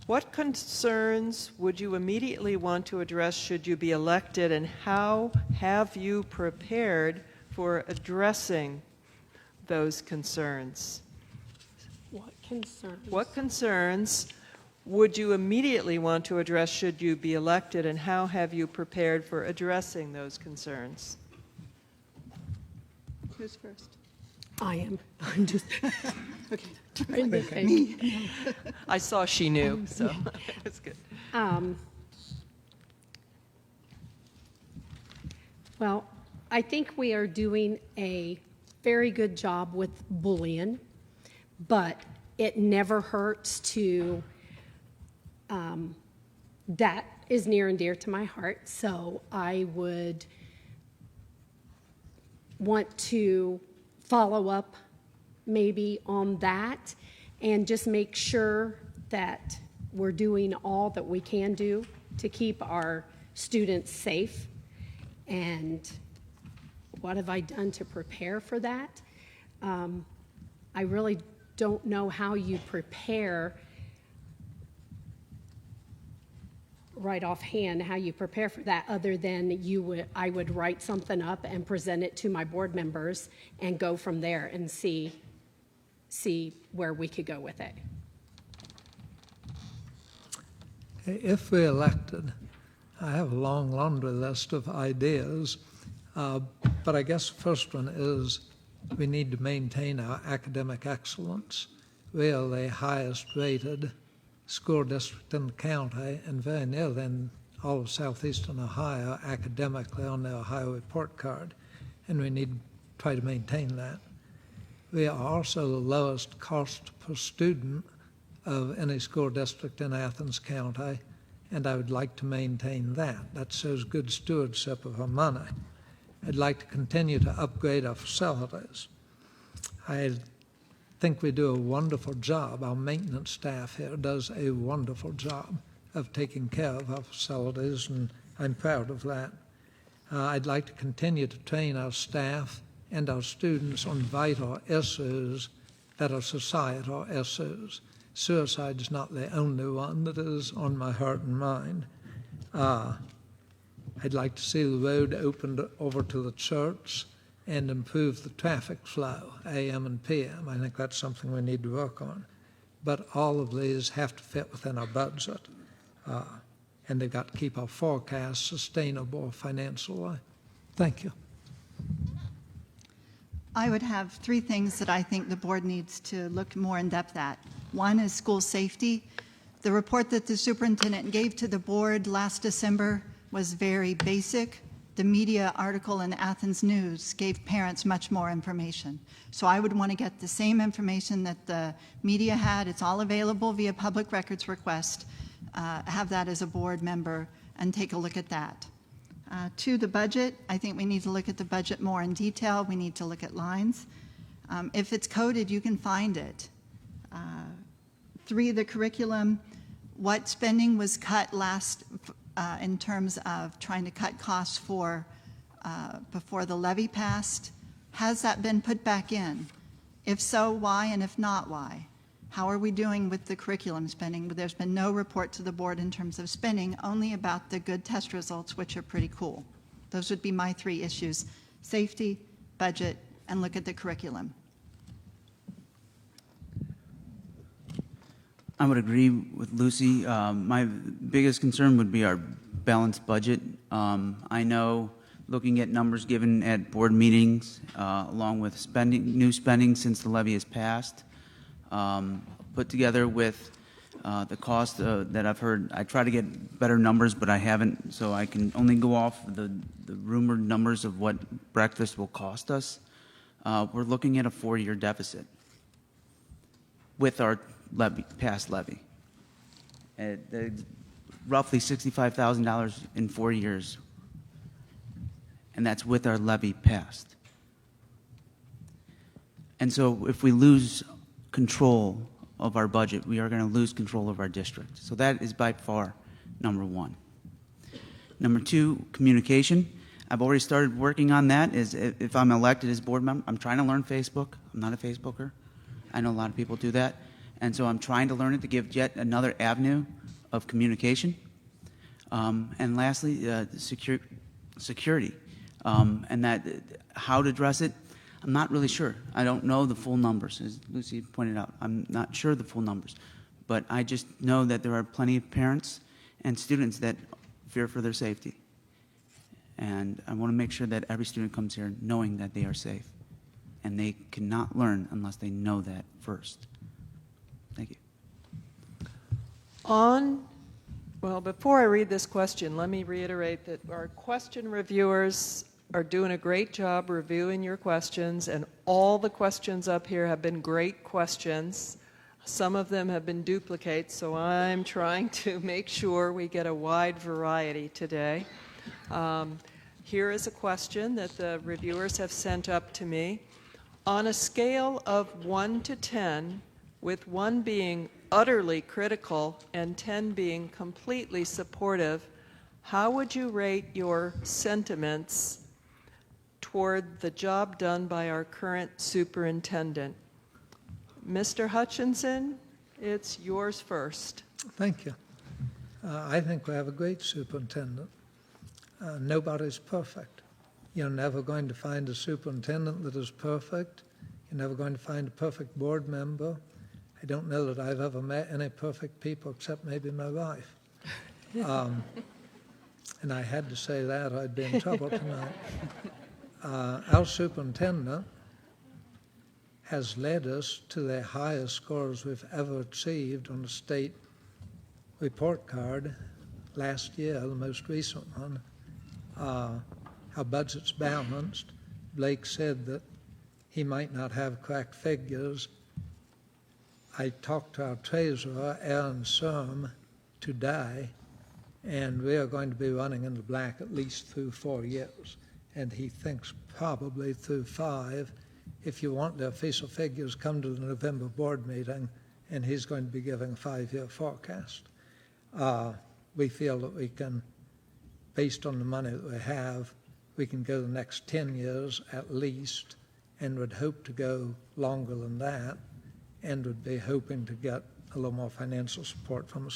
What concerns would you immediately want to address should you be elected, and how have you prepared for addressing those concerns? What concerns would you immediately want to address should you be elected, and how have you prepared for addressing those concerns? Who's first? I am. I'm just okay. Trying to think. I saw she knew, so it's good. Well, I think we are doing a very good job with bullying, but it never hurts to, that is near and dear to my heart, so I would want to follow up maybe on that and just make sure that we're doing all that we can do to keep our students safe. And what have I done to prepare for that? I really don't know how you prepare right offhand, how you prepare for that, other than I would write something up and present it to my board members and go from there and see where we could go with it. If we're elected, I have a long laundry list of ideas, but I guess the first one is we need to maintain our academic excellence. We are the highest rated school district in the county and very nearly in all of southeastern Ohio academically on the Ohio report card, and we need to try to maintain that. We are also the lowest cost per student of any school district in Athens County, and I would like to maintain that. That shows good stewardship of our money. I'd like to continue to upgrade our facilities. I think we do a wonderful job. Our maintenance staff here does a wonderful job of taking care of our facilities, and I'm proud of that. I'd like to continue to train our staff and our students on vital issues that are societal issues. Suicide is not the only one that is on my heart and mind. I'd like to see the road opened over to the church and improve the traffic flow, AM and PM. I think that's something we need to work on. But all of these have to fit within our budget, and they've got to keep our forecast sustainable financially. Thank you. I would have three things that I think the board needs to look more in depth at. One is school safety. The report that the superintendent gave to the board last December was very basic. The media article in Athens News gave parents much more information. So I would want to get the same information that the media had. It's all available via public records request. Have that as a board member and take a look at that. To the budget, I think we need to look at the budget more in detail. We need to look at lines. If it's coded, you can find it. 3, the curriculum. What spending was cut last in terms of trying to cut costs for before the levy passed? Has that been put back in? If so, why? And if not, why? How are we doing with the curriculum spending? There's been no report to the board in terms of spending, only about the good test results, which are pretty cool. Those would be my 3 issues: safety, budget, and look at the curriculum. I would agree with Lucy. My biggest concern would be our balanced budget. I know, looking at numbers given at board meetings, along with new spending since the levy has passed, put together with the cost that I've heard. I try to get better numbers, but I haven't, so I can only go off the rumored numbers of what breakfast will cost us. We're looking at a 4-year deficit with our past levy. Roughly $65,000 in 4 years, and that's with our levy passed. And so if we lose control of our budget, we are going to lose control of our district. So that is by far number 1. Number 2, communication. I've already started working on that. If I'm elected as board member, I'm trying to learn Facebook. I'm not a Facebooker. I know a lot of people do that. And so I'm trying to learn it to give yet another avenue of communication. And lastly, security. And that how to address it, I'm not really sure. I don't know the full numbers, as Lucy pointed out. I'm not sure the full numbers. But I just know that there are plenty of parents and students that fear for their safety. And I want to make sure that every student comes here knowing that they are safe. And they cannot learn unless they know that first. Thank you. Well, before I read this question, let me reiterate that our question reviewers are doing a great job reviewing your questions, and all the questions up here have been great questions. Some of them have been duplicates, so I'm trying to make sure we get a wide variety today. Here is a question that the reviewers have sent up to me. On a scale of 1 to 10, with 1 being utterly critical and 10 being completely supportive, how would you rate your sentiments toward the job done by our current superintendent? Mr. Hutchison, it's yours first. Thank you. I think we have a great superintendent. Nobody's perfect. You're never going to find a superintendent that is perfect. You're never going to find a perfect board member. I don't know that I've ever met any perfect people except maybe my wife. And I had to say that, I'd be in trouble tonight. Our superintendent has led us to the highest scores we've ever achieved on the state report card last year, the most recent one. Our budget's balanced. Blake said that he might not have correct figures. I talked to our treasurer, Aaron Serm, today, and we are going to be running in the black at least through 4 years. And he thinks probably through 5. If you want the official figures, come to the November board meeting, and he's going to be giving a 5-year forecast. We feel that we can, based on the money that we have, we can go the next 10 years at least, and would hope to go longer than that, and would be hoping to get a little more financial support from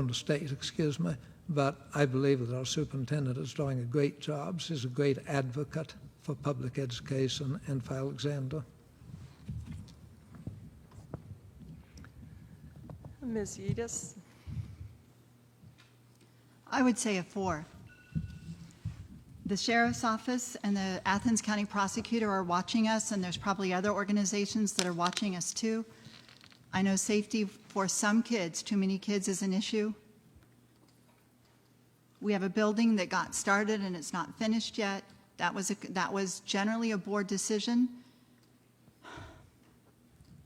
the state, excuse me. But I believe that our superintendent is doing a great job. She's a great advocate for public education and for Alexander. Ms. Juedes? I would say a 4. The Sheriff's Office and the Athens County Prosecutor are watching us, and there's probably other organizations that are watching us too. I know safety for some kids, too many kids, is an issue. We have a building that got started and it's not finished yet. That was generally a board decision.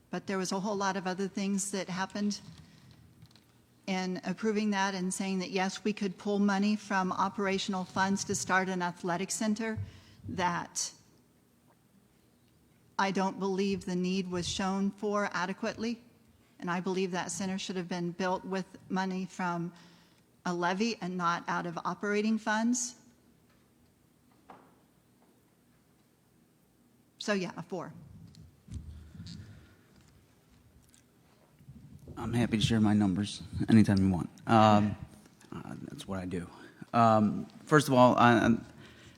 But there was a whole lot of other things that happened in approving that and saying that, yes, we could pull money from operational funds to start an athletic center, that I don't believe the need was shown for adequately. And I believe that center should have been built with money from a levy and not out of operating funds. So yeah, a 4. I'm happy to share my numbers anytime you want. That's what I do. First of all,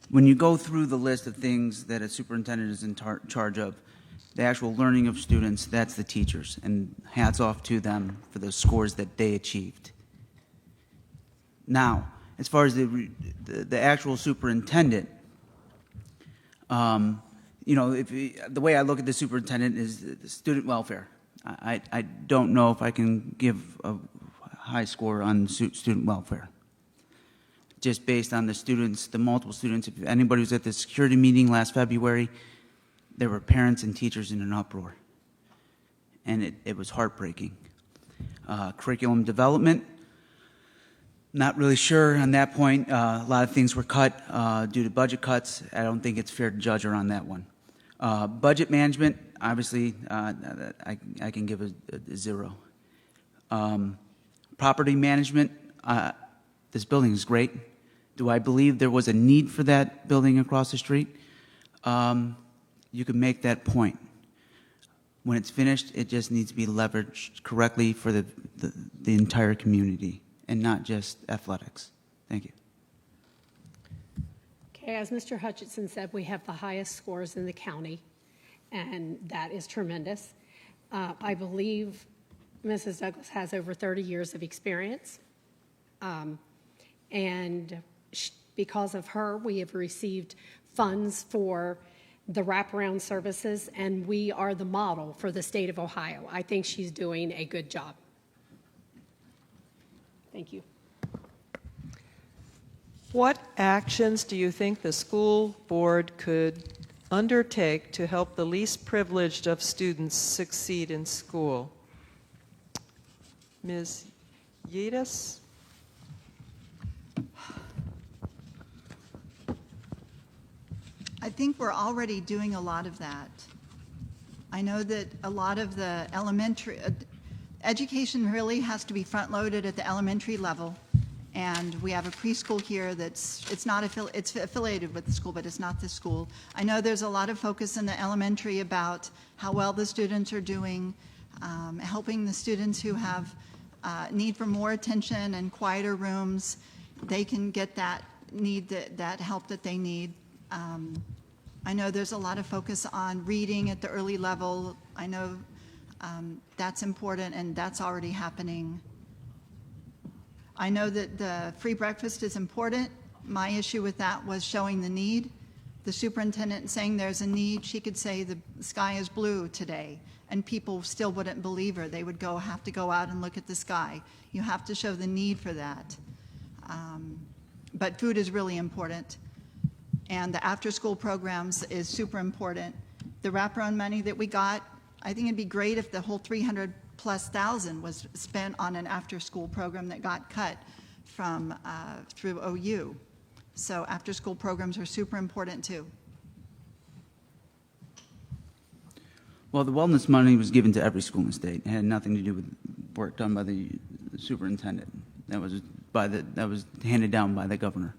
when you go through the list of things that a superintendent is in charge of, the actual learning of students, that's the teachers. And hats off to them for the scores that they achieved. Now, as far as the actual superintendent, the way I look at the superintendent is the student welfare. I don't know if I can give a high score on student welfare. Just based on the students, the multiple students. If anybody was at the security meeting last February, there were parents and teachers in an uproar. And it was heartbreaking. Curriculum development, not really sure on that point. A lot of things were cut due to budget cuts. I don't think it's fair to judge her on that one. Budget management, obviously, I can give a 0. Property management, this building is great. Do I believe there was a need for that building across the street? You can make that point. When it's finished, it just needs to be leveraged correctly for the entire community and not just athletics. Thank you. Okay, as Mr. Hutchison said, we have the highest scores in the county, and that is tremendous. I believe Mrs. Douglas has over 30 years of experience, and because of her, we have received funds for the wraparound services, and we are the model for the state of Ohio. I think she's doing a good job. Thank you. What actions do you think the school board could undertake to help the least privileged of students succeed in school? Ms. Juedes? I think we're already doing a lot of that. I know that a lot of the elementary education really has to be front-loaded at the elementary level, and we have a preschool here that's it's affiliated with the school, but it's not the school. I know there's a lot of focus in the elementary about how well the students are doing, helping the students who have need for more attention and quieter rooms. They can get that help that they need. I know there's a lot of focus on reading at the early level. I know that's important, and that's already happening. I know that the free breakfast is important. My issue with that was showing the need. The superintendent saying there's a need, she could say the sky is blue today, and people still wouldn't believe her. They would have to go out and look at the sky. You have to show the need for that. But food is really important. And the after-school programs is super important. The wraparound money that we got, I think it'd be great if the whole $300,000+ was spent on an after-school program that got cut from through OU. So after-school programs are super important too. Well, the wellness money was given to every school in the state. It had nothing to do with work done by the superintendent. That was handed down by the governor.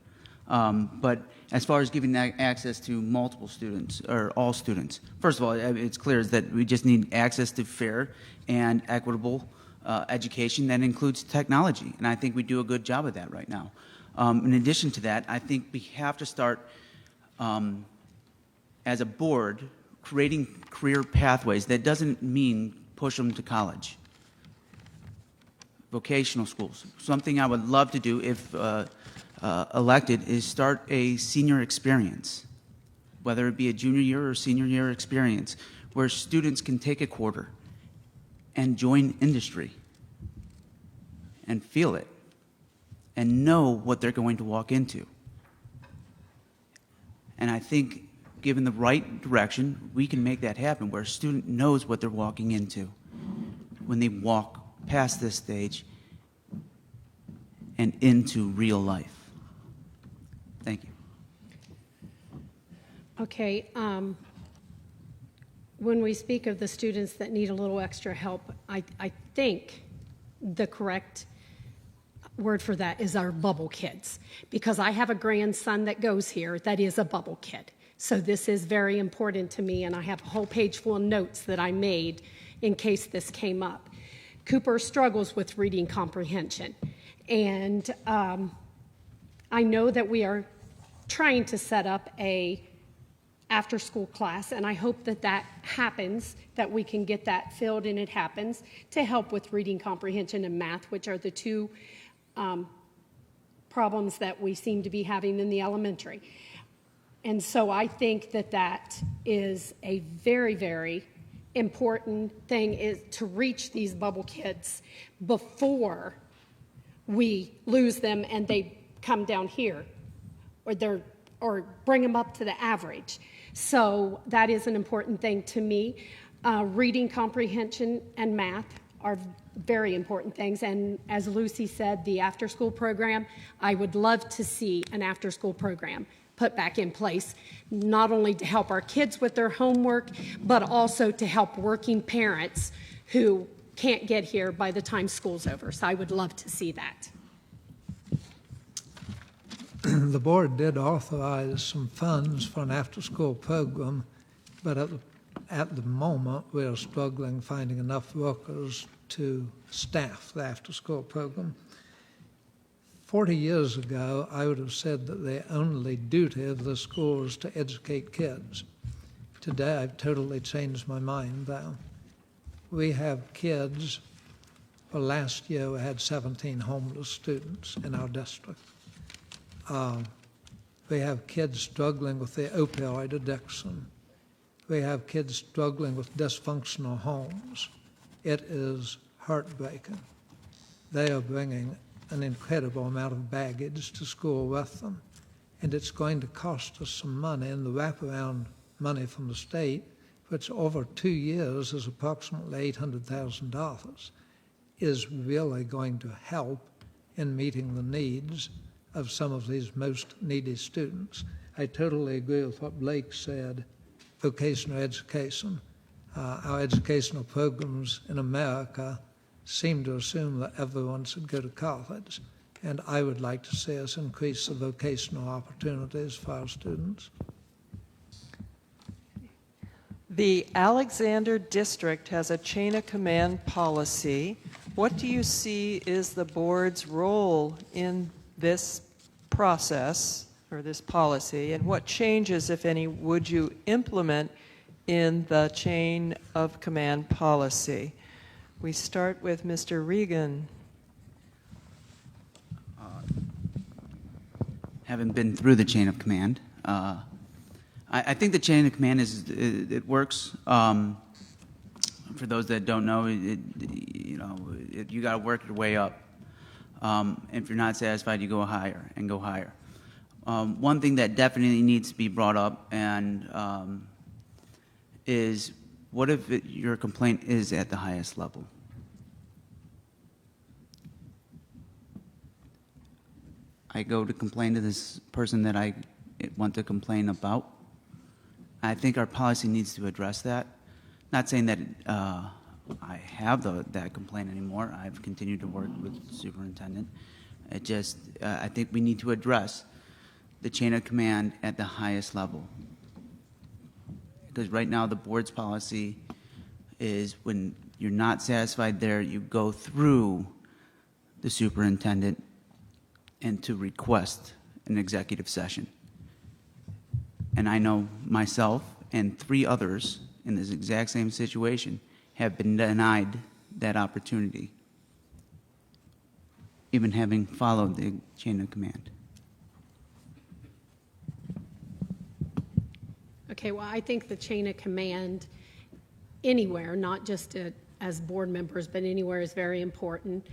But as far as giving access to multiple students, or all students, first of all, it's clear that we just need access to fair and equitable education that includes technology. And I think we do a good job of that right now. In addition to that, I think we have to start, as a board, creating career pathways. That doesn't mean push them to college. Vocational schools. Something I would love to do if elected is start a senior experience, whether it be a junior year or senior year experience, where students can take a quarter and join industry and feel it and know what they're going to walk into. And I think given the right direction, we can make that happen, where a student knows what they're walking into when they walk past this stage and into real life. Thank you. Okay. When we speak of the students that need a little extra help, I think the correct word for that is our bubble kids, because I have a grandson that goes here that is a bubble kid. So this is very important to me, and I have a whole page full of notes that I made in case this came up. Cooper struggles with reading comprehension, and I know that we are trying to set up a after-school class, and I hope that that happens, that we can get that filled and it happens, to help with reading comprehension and math, which are the two problems that we seem to be having in the elementary. And so I think that that is a very, very important thing, is to reach these bubble kids before we lose them and they come down here, or bring them up to the average. So that is an important thing to me. Reading comprehension and math are very important things. And as Lucy said, the after-school program, I would love to see an after-school program put back in place, not only to help our kids with their homework, but also to help working parents who can't get here by the time school's over. So I would love to see that. The board did authorize some funds for an after-school program, but at the moment we are struggling finding enough workers to staff the after-school program. 40 years ago, I would have said that the only duty of the school is to educate kids. Today, I've totally changed my mind, though. We have kids, well, last year we had 17 homeless students in our district. We have kids struggling with the opioid addiction. We have kids struggling with dysfunctional homes. It is heartbreaking. They are bringing an incredible amount of baggage to school with them, and it's going to cost us some money, and the wraparound money from the state, which over 2 years is approximately $800,000, is really going to help in meeting the needs of some of these most needy students. I totally agree with what Blake said, vocational education. Our educational programs in America seem to assume that everyone should go to college, and I would like to see us increase the vocational opportunities for our students. The Alexander District has a chain of command policy. What do you see is the board's role in this process or this policy, and what changes, if any, would you implement in the chain of command policy? We start with Mr. Regan. Having been through the chain of command, I think the chain of command it works. For those that don't know, you got to work your way up. If you're not satisfied, you go higher and go higher. One thing that definitely needs to be brought up and is, what if your complaint is at the highest level? I go to complain to this person that I want to complain about. I think our policy needs to address that. Not saying that I have that complaint anymore. I've continued to work with the superintendent. It just, I think we need to address the chain of command at the highest level. Because right now the board's policy is when you're not satisfied there, you go through the superintendent and to request an executive session. And I know myself and 3 others in this exact same situation have been denied that opportunity, even having followed the chain of command. Okay, well, I think the chain of command anywhere, not just as board members, but anywhere is very important.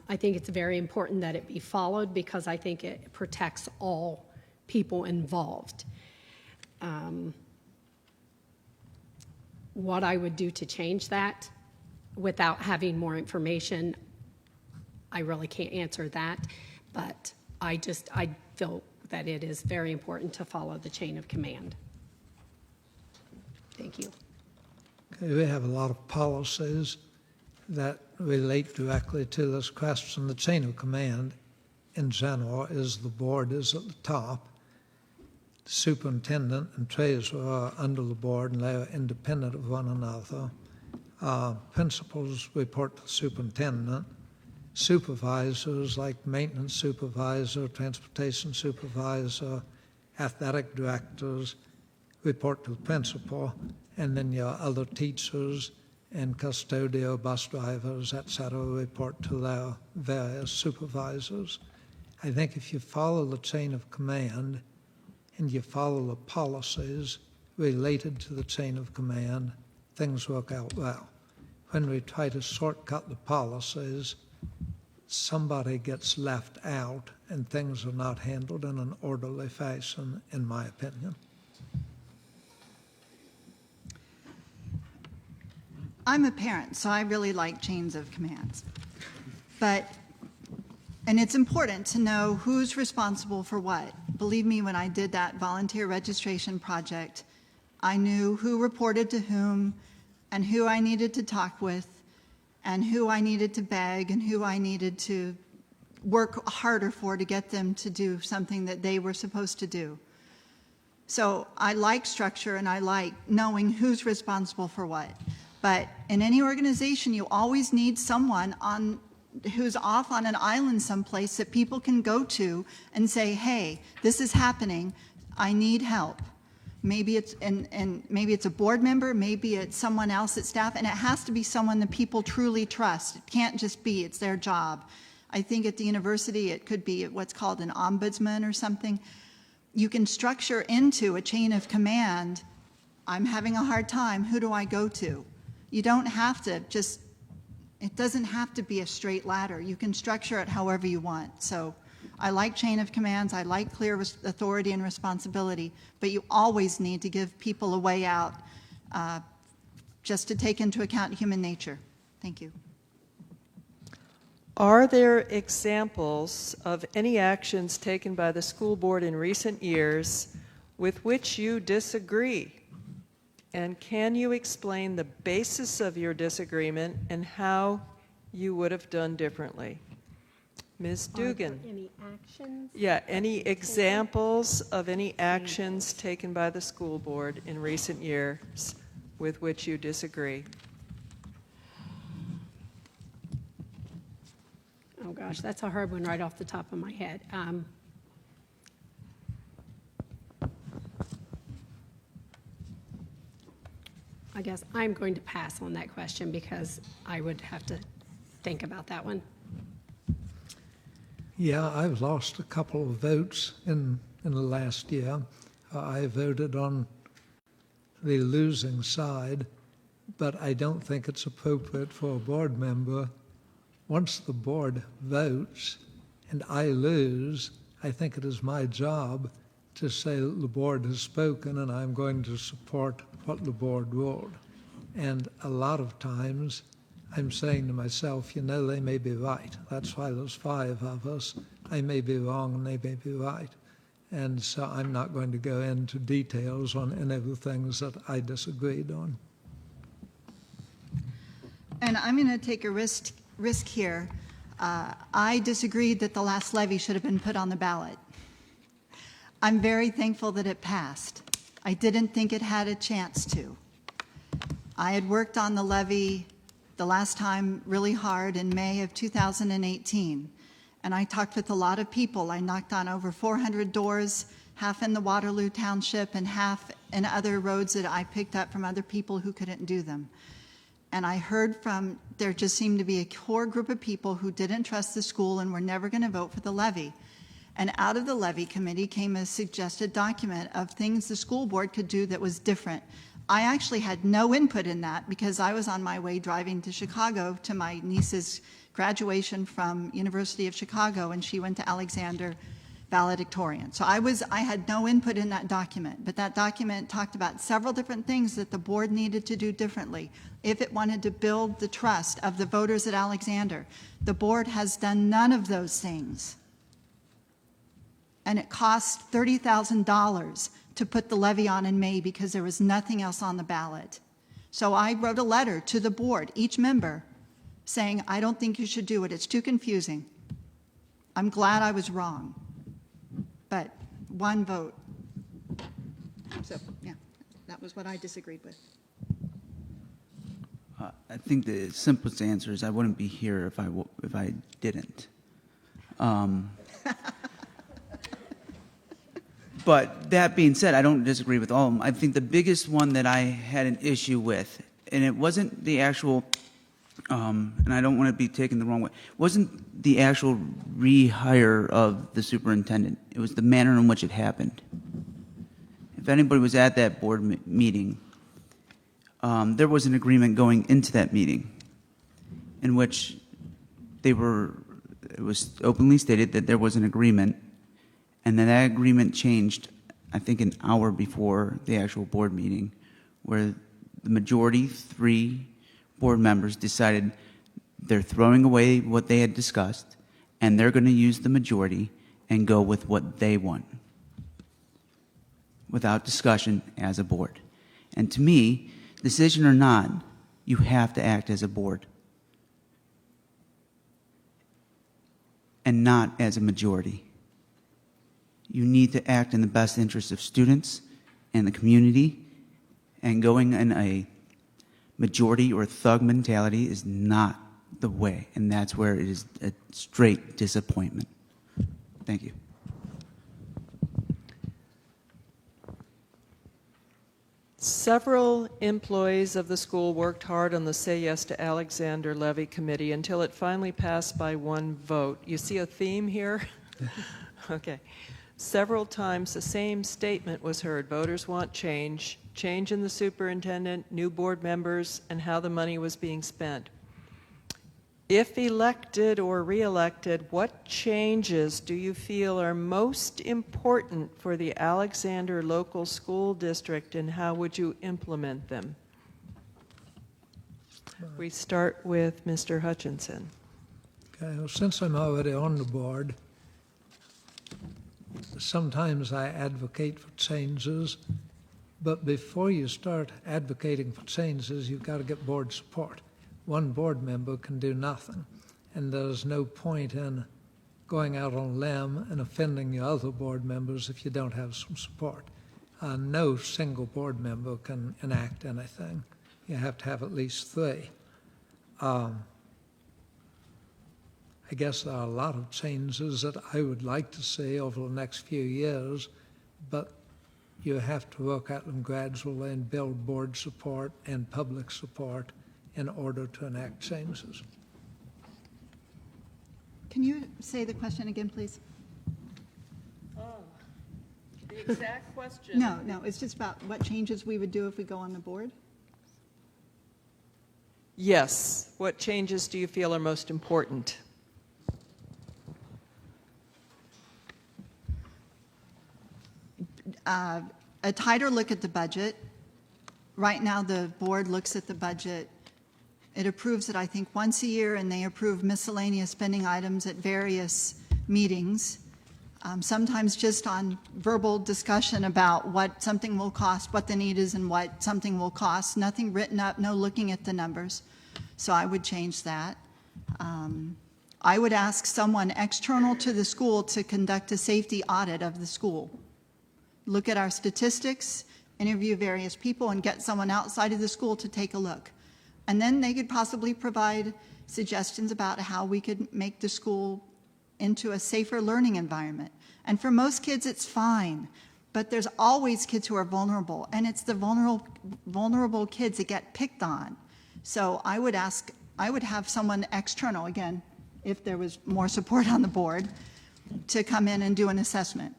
I think it's very important that it be followed because I think it protects all people involved. What I would do to change that without having more information, I really can't answer that, but I feel that it is very important to follow the chain of command. Thank you. Okay, we have a lot of policies that relate directly to this question. The chain of command in general is the board is at the top. The superintendent and treasurer are under the board and they are independent of one another. Principals report to the superintendent. Supervisors like maintenance supervisor, transportation supervisor, athletic directors report to the principal, and then your other teachers and custodial bus drivers, etc., report to their various supervisors. I think if you follow the chain of command and you follow the policies related to the chain of command, things work out well. When we try to shortcut the policies, somebody gets left out and things are not handled in an orderly fashion, in my opinion. I'm a parent, so I really like chains of commands. And it's important to know who's responsible for what. Believe me, when I did that volunteer registration project, I knew who reported to whom and who I needed to talk with and who I needed to beg and who I needed to work harder for to get them to do something that they were supposed to do. So I like structure and I like knowing who's responsible for what. But in any organization, you always need someone who's off on an island someplace that people can go to and say, hey, this is happening, I need help. Maybe it's maybe it's a board member, maybe it's someone else at staff, and it has to be someone that people truly trust. It can't just be, it's their job. I think at the university it could be what's called an ombudsman or something. You can structure into a chain of command, I'm having a hard time, who do I go to? You don't have to just, it doesn't have to be a straight ladder. You can structure it however you want. So I like chain of commands. I like clear authority and responsibility, but you always need to give people a way out just to take into account human nature. Thank you. Are there examples of any actions taken by the school board in recent years with which you disagree? And can you explain the basis of your disagreement and how you would have done differently? Ms. Dougan. Any actions? Yeah, any examples of any actions taken by the school board in recent years with which you disagree? Oh gosh, that's a hard one right off the top of my head. I guess I'm going to pass on that question because I would have to think about that one. Yeah, I've lost a couple of votes in the last year. I voted on the losing side, but I don't think it's appropriate for a board member. Once the board votes and I lose, I think it is my job to say that the board has spoken and I'm going to support what the board ruled. And a lot of times I'm saying to myself, you know, they may be right. That's why there's 5 of us. I may be wrong and they may be right. And so I'm not going to go into details on any of the things that I disagreed on. And I'm going to take a risk here. I disagreed that the last levy should have been put on the ballot. I'm very thankful that it passed. I didn't think it had a chance to. I had worked on the levy the last time really hard in May of 2018, and I talked with a lot of people. I knocked on over 400 doors, half in the Waterloo Township and half in other roads that I picked up from other people who couldn't do them. And I heard from, there just seemed to be a core group of people who didn't trust the school and were never going to vote for the levy. And out of the levy committee came a suggested document of things the school board could do that was different. I actually had no input in that because I was on my way driving to Chicago to my niece's graduation from University of Chicago, and she went to Alexander valedictorian. So I had no input in that document, but that document talked about several different things that the board needed to do differently if it wanted to build the trust of the voters at Alexander. The board has done none of those things. And it cost $30,000 to put the levy on in May because there was nothing else on the ballot. So I wrote a letter to the board, each member, saying, I don't think you should do it. It's too confusing. I'm glad I was wrong. But one vote. So, yeah, that was what I disagreed with. I think the simplest answer is I wouldn't be here if I didn't. But that being said, I don't disagree with all of them. I think the biggest one that I had an issue with, and it wasn't the actual, and I don't want to be taken the wrong way, wasn't the actual rehire of the superintendent. It was the manner in which it happened. If anybody was at that board meeting, there was an agreement going into that meeting in which it was openly stated that there was an agreement, and then that agreement changed, I think, an hour before the actual board meeting, where the majority, 3 board members, decided they're throwing away what they had discussed, and they're going to use the majority and go with what they want, without discussion as a board. And to me, decision or not, you have to act as a board, and not as a majority. You need to act in the best interest of students and the community, and going in a majority or thug mentality is not the way, and that's where it is a straight disappointment. Thank you. Several employees of the school worked hard on the Say Yes to Alexander Levy Committee until it finally passed by 1 vote. You see a theme here? Okay. Several times the same statement was heard. Voters want change in the superintendent, new board members, and how the money was being spent. If elected or re-elected, what changes do you feel are most important for the Alexander Local School District, and how would you implement them? We start with Mr. Hutchison. Okay, well, since I'm already on the board, sometimes I advocate for changes, but before you start advocating for changes, you've got to get board support. One board member can do nothing, and there's no point in going out on a limb and offending the other board members if you don't have some support. No single board member can enact anything. You have to have at least 3. I guess there are a lot of changes that I would like to see over the next few years, but you have to work at them gradually and build board support and public support in order to enact changes. Can you say the question again, please? The exact question. No, it's just about what changes we would do if we go on the board. Yes. What changes do you feel are most important? A tighter look at the budget. Right now, the board looks at the budget. It approves it, I think, once a year, and they approve miscellaneous spending items at various meetings, sometimes just on verbal discussion about what something will cost, what the need is, and what something will cost. Nothing written up, no looking at the numbers. So I would change that. I would ask someone external to the school to conduct a safety audit of the school. Look at our statistics, interview various people, and get someone outside of the school to take a look. And then they could possibly provide suggestions about how we could make the school into a safer learning environment. And for most kids, it's fine. But there's always kids who are vulnerable, and it's the vulnerable kids that get picked on. So I would have someone external, again, if there was more support on the board, to come in and do an assessment.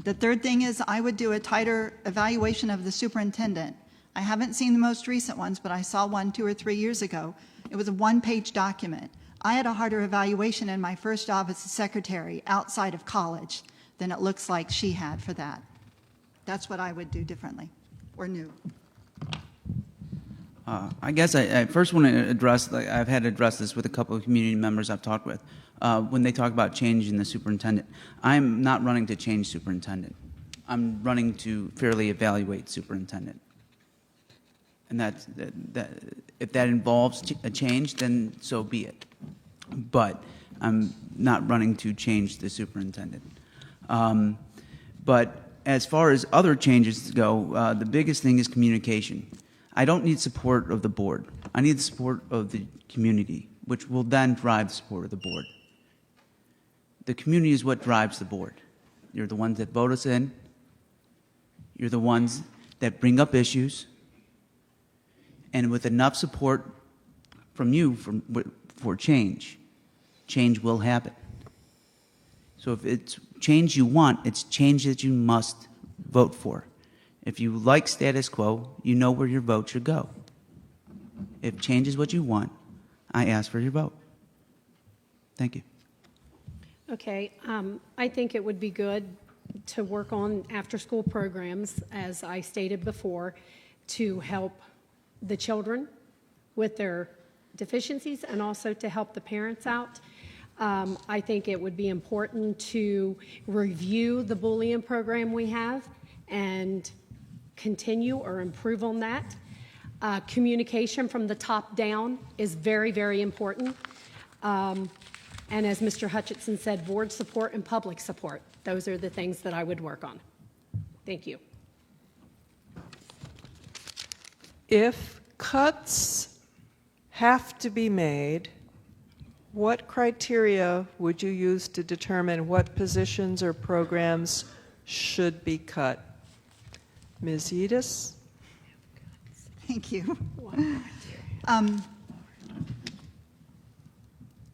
The third thing is I would do a tighter evaluation of the superintendent. I haven't seen the most recent ones, but I saw one 2 or 3 years ago. It was a 1-page document. I had a harder evaluation in my first job as a secretary outside of college than it looks like she had for that. That's what I would do differently or new. I guess I first want to address, I've had to address this with a couple of community members I've talked with. When they talk about changing the superintendent, I'm not running to change superintendent. I'm running to fairly evaluate superintendent. And if that involves a change, then so be it. But I'm not running to change the superintendent. But as far as other changes go, the biggest thing is communication. I don't need support of the board. I need the support of the community, which will then drive the support of the board. The community is what drives the board. You're the ones that vote us in. You're the ones that bring up issues. And with enough support from you for change, change will happen. So if it's change you want, it's change that you must vote for. If you like status quo, you know where your vote should go. If change is what you want, I ask for your vote. Thank you. Okay, I think it would be good to work on after-school programs, as I stated before, to help the children with their deficiencies and also to help the parents out. I think it would be important to review the bullying program we have and continue or improve on that. Communication from the top down is very, very important. And as Mr. Hutchison said, board support and public support. Those are the things that I would work on. Thank you. If cuts have to be made, what criteria would you use to determine what positions or programs should be cut? Ms. Juedes? Thank you.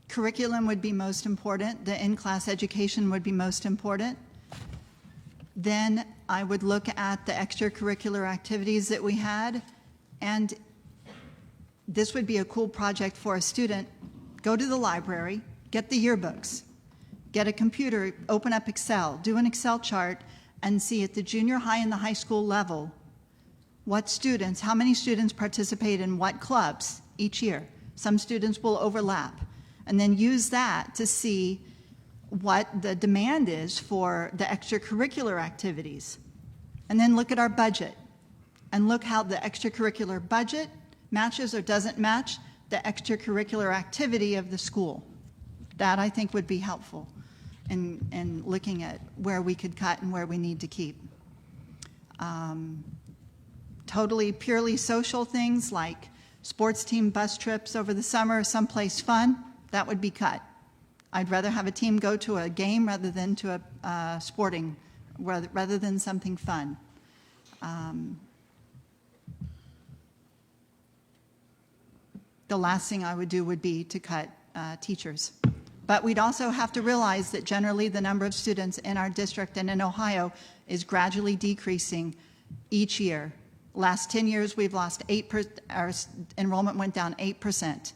Curriculum would be most important. The in-class education would be most important. Then I would look at the extracurricular activities that we had, and this would be a cool project for a student go to the library, get the yearbooks, get a computer, open up Excel, do an Excel chart, and see at the junior high and the high school level how many students participate in what clubs each year. Some students will overlap. And then use that to see what the demand is for the extracurricular activities. And then look at our budget and look how the extracurricular budget matches or doesn't match the extracurricular activity of the school. That, I think, would be helpful in looking at where we could cut and where we need to keep. Totally purely social things like sports team bus trips over the summer, someplace fun, that would be cut. I'd rather have a team go to a game rather than to a rather than something fun. The last thing I would do would be to cut teachers. But we'd also have to realize that generally the number of students in our district and in Ohio is gradually decreasing each year. Last 10 years, we've lost 8%, our enrollment went down 8%.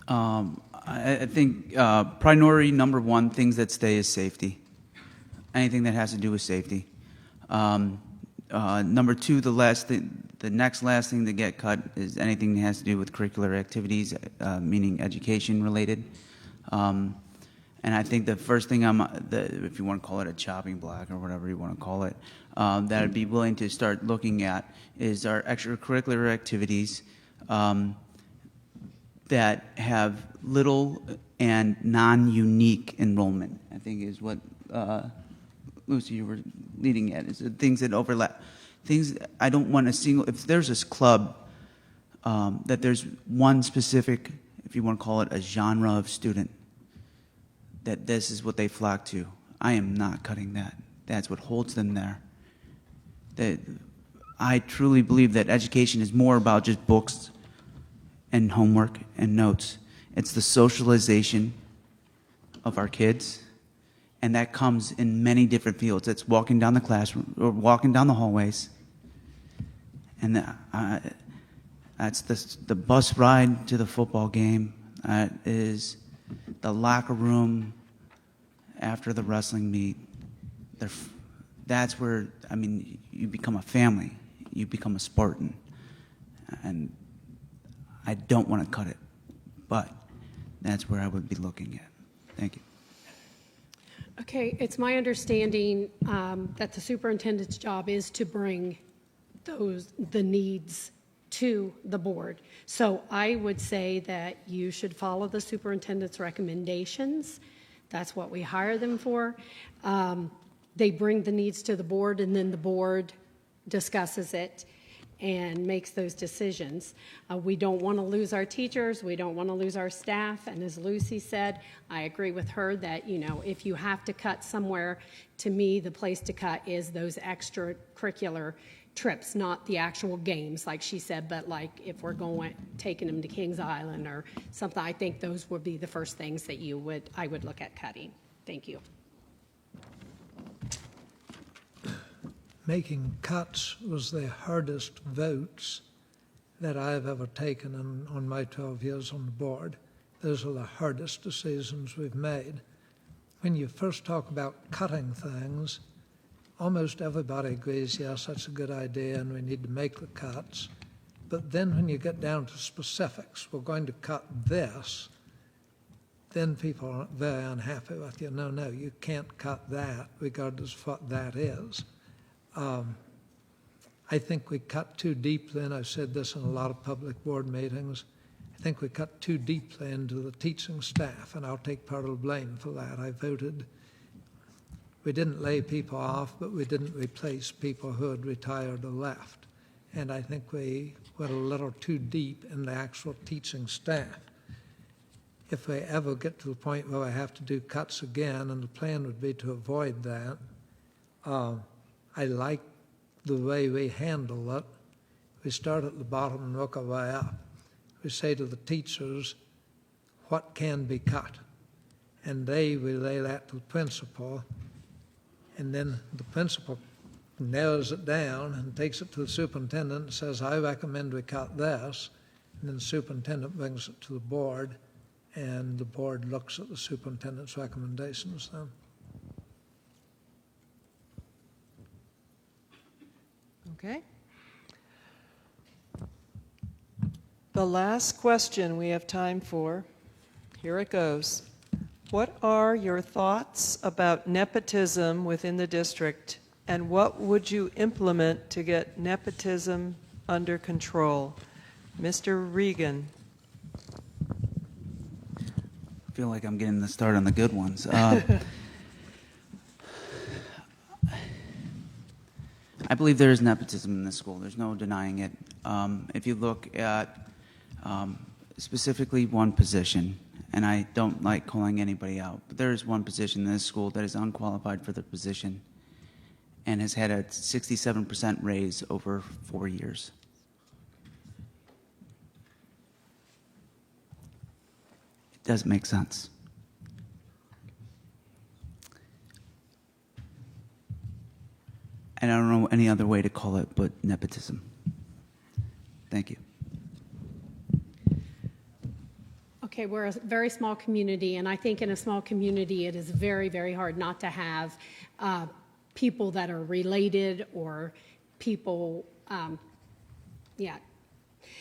I think priority number one, things that stay, is safety. Anything that has to do with safety. Number two, the next last thing to get cut is anything that has to do with curricular activities, meaning education related. And I think the first thing if you want to call it a chopping block or whatever you want to call it, that I'd be willing to start looking at is our extracurricular activities that have little and non-unique enrollment, I think is what, Lucy, you were leading at, is the things that overlap. Things I don't want if there's this club, that there's one specific, if you want to call it a genre of student, that this is what they flock to. I am not cutting that. That's what holds them there. I truly believe that education is more about just books and homework and notes. It's the socialization of our kids, and that comes in many different fields. It's walking down the classroom or walking down the hallways, and that's the bus ride to the football game. That is the locker room after the wrestling meet. That's where, you become a family. You become a Spartan. And I don't want to cut it, but that's where I would be looking at. Thank you. Okay, it's my understanding that the superintendent's job is to bring the needs to the board. So I would say that you should follow the superintendent's recommendations. That's what we hire them for. They bring the needs to the board, and then the board discusses it and makes those decisions. We don't want to lose our teachers. We don't want to lose our staff. And as Lucy said, I agree with her that, if you have to cut somewhere, to me, the place to cut is those extracurricular trips, not the actual games, like she said, but like if we're taking them to Kings Island or something, I think those would be the first things that I would look at cutting. Thank you. Making cuts was the hardest votes that I've ever taken on my 12 years on the board. Those are the hardest decisions we've made. When you first talk about cutting things, almost everybody agrees, yes, that's a good idea and we need to make the cuts. But then when you get down to specifics, we're going to cut this, then people are very unhappy with you. No, you can't cut that regardless of what that is. I think we cut too deeply, and I've said this in a lot of public board meetings. I think we cut too deeply into the teaching staff, and I'll take part of the blame for that. I voted. We didn't lay people off, but we didn't replace people who had retired or left. And I think we went a little too deep in the actual teaching staff. If we ever get to the point where I have to do cuts again, and the plan would be to avoid that, I like the way we handle it. We start at the bottom and work our way up. We say to the teachers, what can be cut? And they relay that to the principal, and then the principal narrows it down and takes it to the superintendent and says, I recommend we cut this. And then the superintendent brings it to the board, and the board looks at the superintendent's recommendations then. Okay. The last question we have time for, here it goes. What are your thoughts about nepotism within the district, and what would you implement to get nepotism under control? Mr. Regan. I feel like I'm getting the start on the good ones. I believe there is nepotism in this school. There's no denying it. If you look at specifically one position, and I don't like calling anybody out, but there is one position in this school that is unqualified for the position and has had a 67% raise over 4 years. It doesn't make sense. And I don't know any other way to call it but nepotism. Thank you. Okay, we're a very small community, and I think in a small community it is very, very hard not to have people that are related or people, yeah.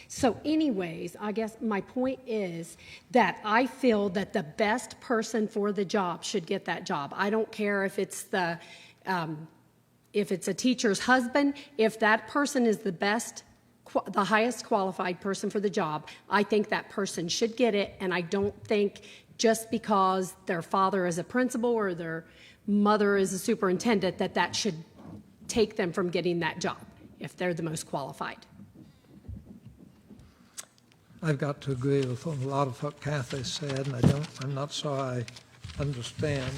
So anyways, I guess my point is that I feel that the best person for the job should get that job. I don't care if it's if it's a teacher's husband, if that person is the highest qualified person for the job, I think that person should get it, and I don't think just because their father is a principal or their mother is a superintendent that should take them from getting that job if they're the most qualified. I've got to agree with a lot of what Kathy said, and I'm not sure I understand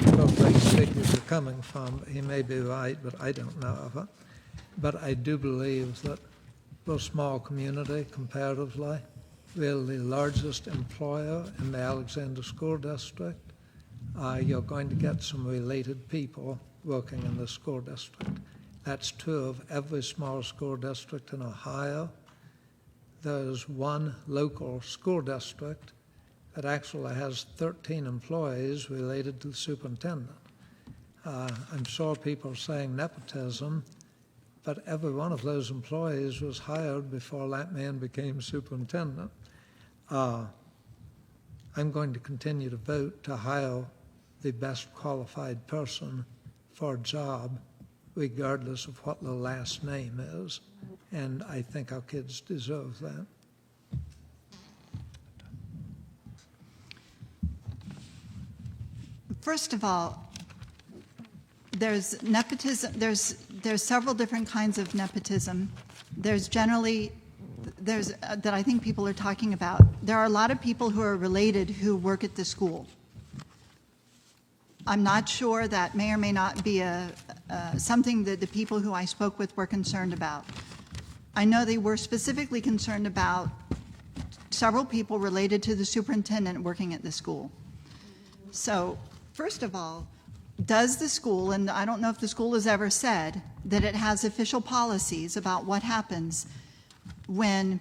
where these figures are coming from. He may be right, but I don't know of it. But I do believe that we're a small community comparatively. We're the largest employer in the Alexander School District. You're going to get some related people working in the school district. That's true of every small school district in Ohio. There's one local school district that actually has 13 employees related to the superintendent. I'm sure people are saying nepotism, but every one of those employees was hired before that man became superintendent. I'm going to continue to vote to hire the best qualified person for a job, regardless of what the last name is, and I think our kids deserve that. First of all, there's nepotism. There's several different kinds of nepotism. There's that I think people are talking about. There are a lot of people who are related who work at the school. I'm not sure that may or may not be something that the people who I spoke with were concerned about. I know they were specifically concerned about several people related to the superintendent working at the school. So, first of all, does the school, and I don't know if the school has ever said, that it has official policies about what happens when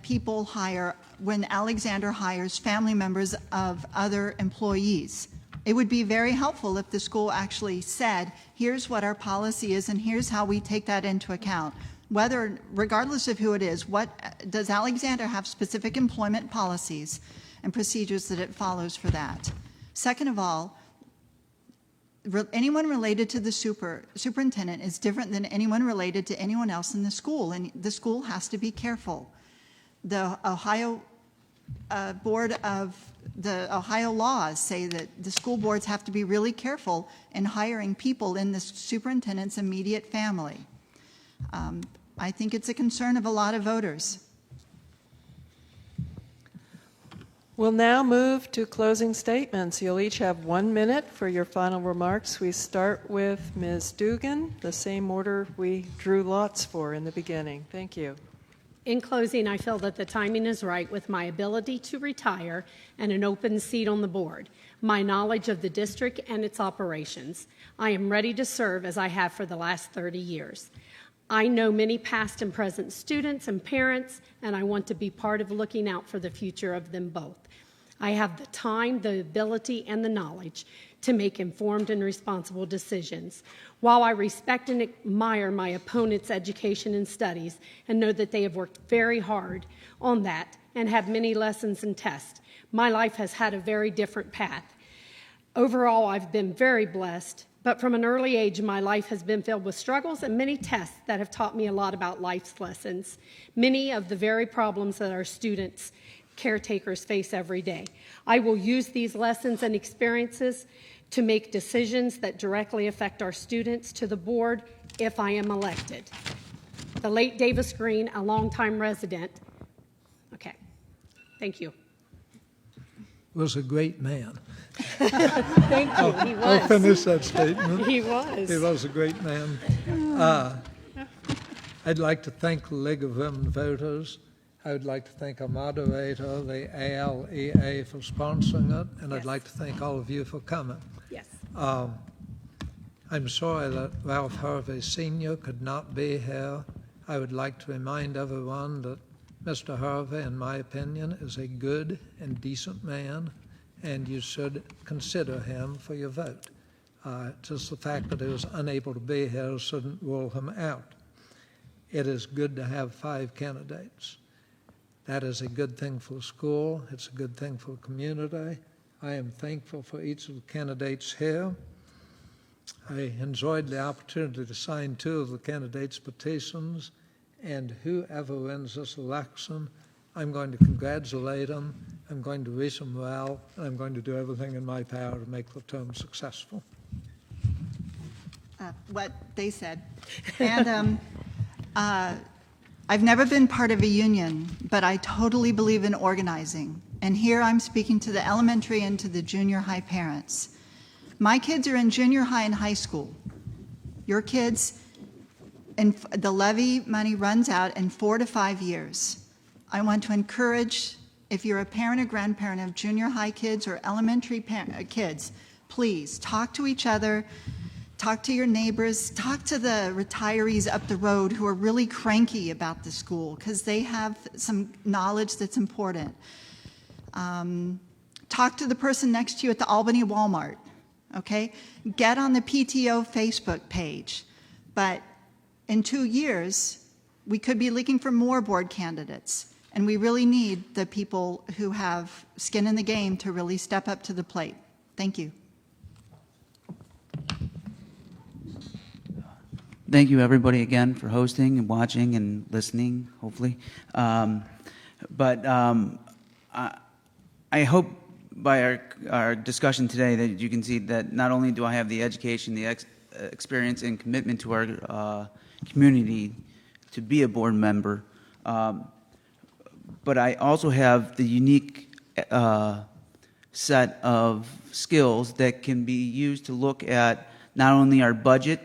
when Alexander hires family members of other employees? It would be very helpful if the school actually said, here's what our policy is and here's how we take that into account. Regardless of who it is, does Alexander have specific employment policies and procedures that it follows for that? Second of all, anyone related to the superintendent is different than anyone related to anyone else in the school, and the school has to be careful. The Ohio the Ohio laws say that the school boards have to be really careful in hiring people in the superintendent's immediate family. I think it's a concern of a lot of voters. We'll now move to closing statements. You'll each have 1 minute for your final remarks. We start with Ms. Dougan, the same order we drew lots for in the beginning. Thank you. In closing, I feel that the timing is right with my ability to retire and an open seat on the board, my knowledge of the district and its operations. I am ready to serve as I have for the last 30 years. I know many past and present students and parents, and I want to be part of looking out for the future of them both. I have the time, the ability, and the knowledge to make informed and responsible decisions. While I respect and admire my opponent's education and studies and know that they have worked very hard on that and have many lessons and tests, my life has had a very different path. Overall, I've been very blessed, but from an early age, my life has been filled with struggles and many tests that have taught me a lot about life's lessons, many of the very problems that our students, caretakers face every day. I will use these lessons and experiences to make decisions that directly affect our students to the board if I am elected. The late Davis Green, a longtime resident. Okay, thank you. Was a great man. Thank you, he was. I'll finish that statement. He was. He was a great man. I'd like to thank the League of Women Voters. I would like to thank our moderator, the ALEA, for sponsoring it, and I'd like to thank all of you for coming. Yes. I'm sorry that Ralph Harvey Sr. could not be here. I would like to remind everyone that Mr. Harvey, in my opinion, is a good and decent man, and you should consider him for your vote. Just the fact that he was unable to be here shouldn't rule him out. It is good to have 5 candidates. That is a good thing for the school. It's a good thing for the community. I am thankful for each of the candidates here. I enjoyed the opportunity to sign 2 of the candidates' petitions, and whoever wins this election, I'm going to congratulate them, I'm going to wish them well, and I'm going to do everything in my power to make the term successful. What they said. And I've never been part of a union, but I totally believe in organizing. And here I'm speaking to the elementary and to the junior high parents. My kids are in junior high and high school. Your kids, and the levy money runs out in 4 to 5 years. I want to encourage, if you're a parent or grandparent of junior high kids or elementary kids, please talk to each other, talk to your neighbors, talk to the retirees up the road who are really cranky about the school because they have some knowledge that's important. Talk to the person next to you at the Albany Walmart, okay? Get on the PTO Facebook page. But in 2 years, we could be looking for more board candidates, and we really need the people who have skin in the game to really step up to the plate. Thank you. Thank you, everybody, again, for hosting and watching and listening, hopefully. I hope by our discussion today that you can see that not only do I have the education, the experience, and commitment to our community to be a board member, but I also have the unique set of skills that can be used to look at not only our budget,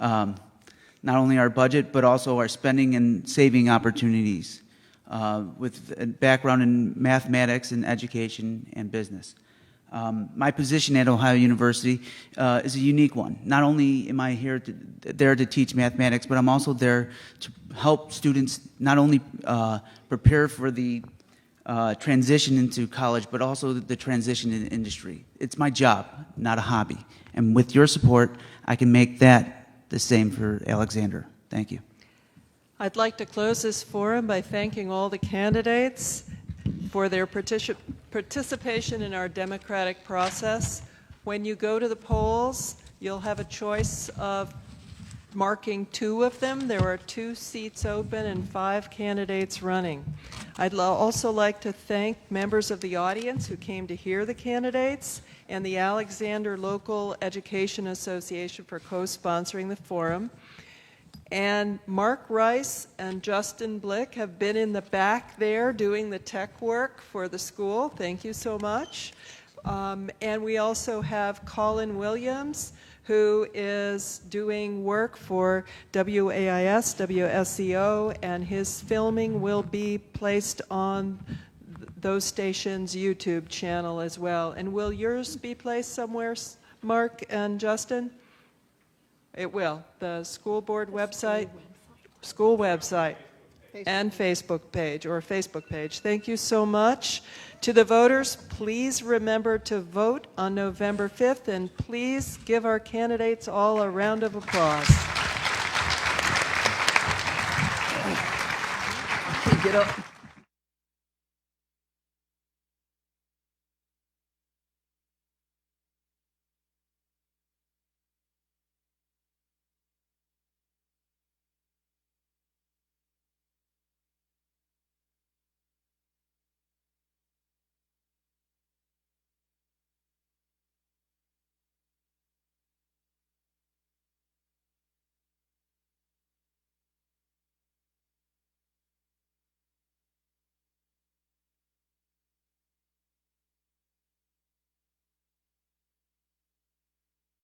not only our budget, but also our spending and saving opportunities with a background in mathematics and education and business. My position at Ohio University is a unique one. Not only am I there to teach mathematics, but I'm also there to help students not only prepare for the transition into college, but also the transition in industry. It's my job, not a hobby. And with your support, I can make that the same for Alexander. Thank you. I'd like to close this forum by thanking all the candidates for their participation in our democratic process. When you go to the polls, you'll have a choice of marking 2 of them. There are 2 seats open and 5 candidates running. I'd also like to thank members of the audience who came to hear the candidates and the Alexander Local Education Association for co-sponsoring the forum. And Mark Rice and Justin Blick have been in the back there doing the tech work for the school. Thank you so much. And we also have Colin Williams, who is doing work for WAIS, WSCO, and his filming will be placed on those stations' YouTube channel as well. And will yours be placed somewhere, Mark and Justin? It will. The school board website, school website, and Facebook page, or Facebook page. Thank you so much. To the voters, please remember to vote on November 5th, and please give our candidates all a round of applause. Get up.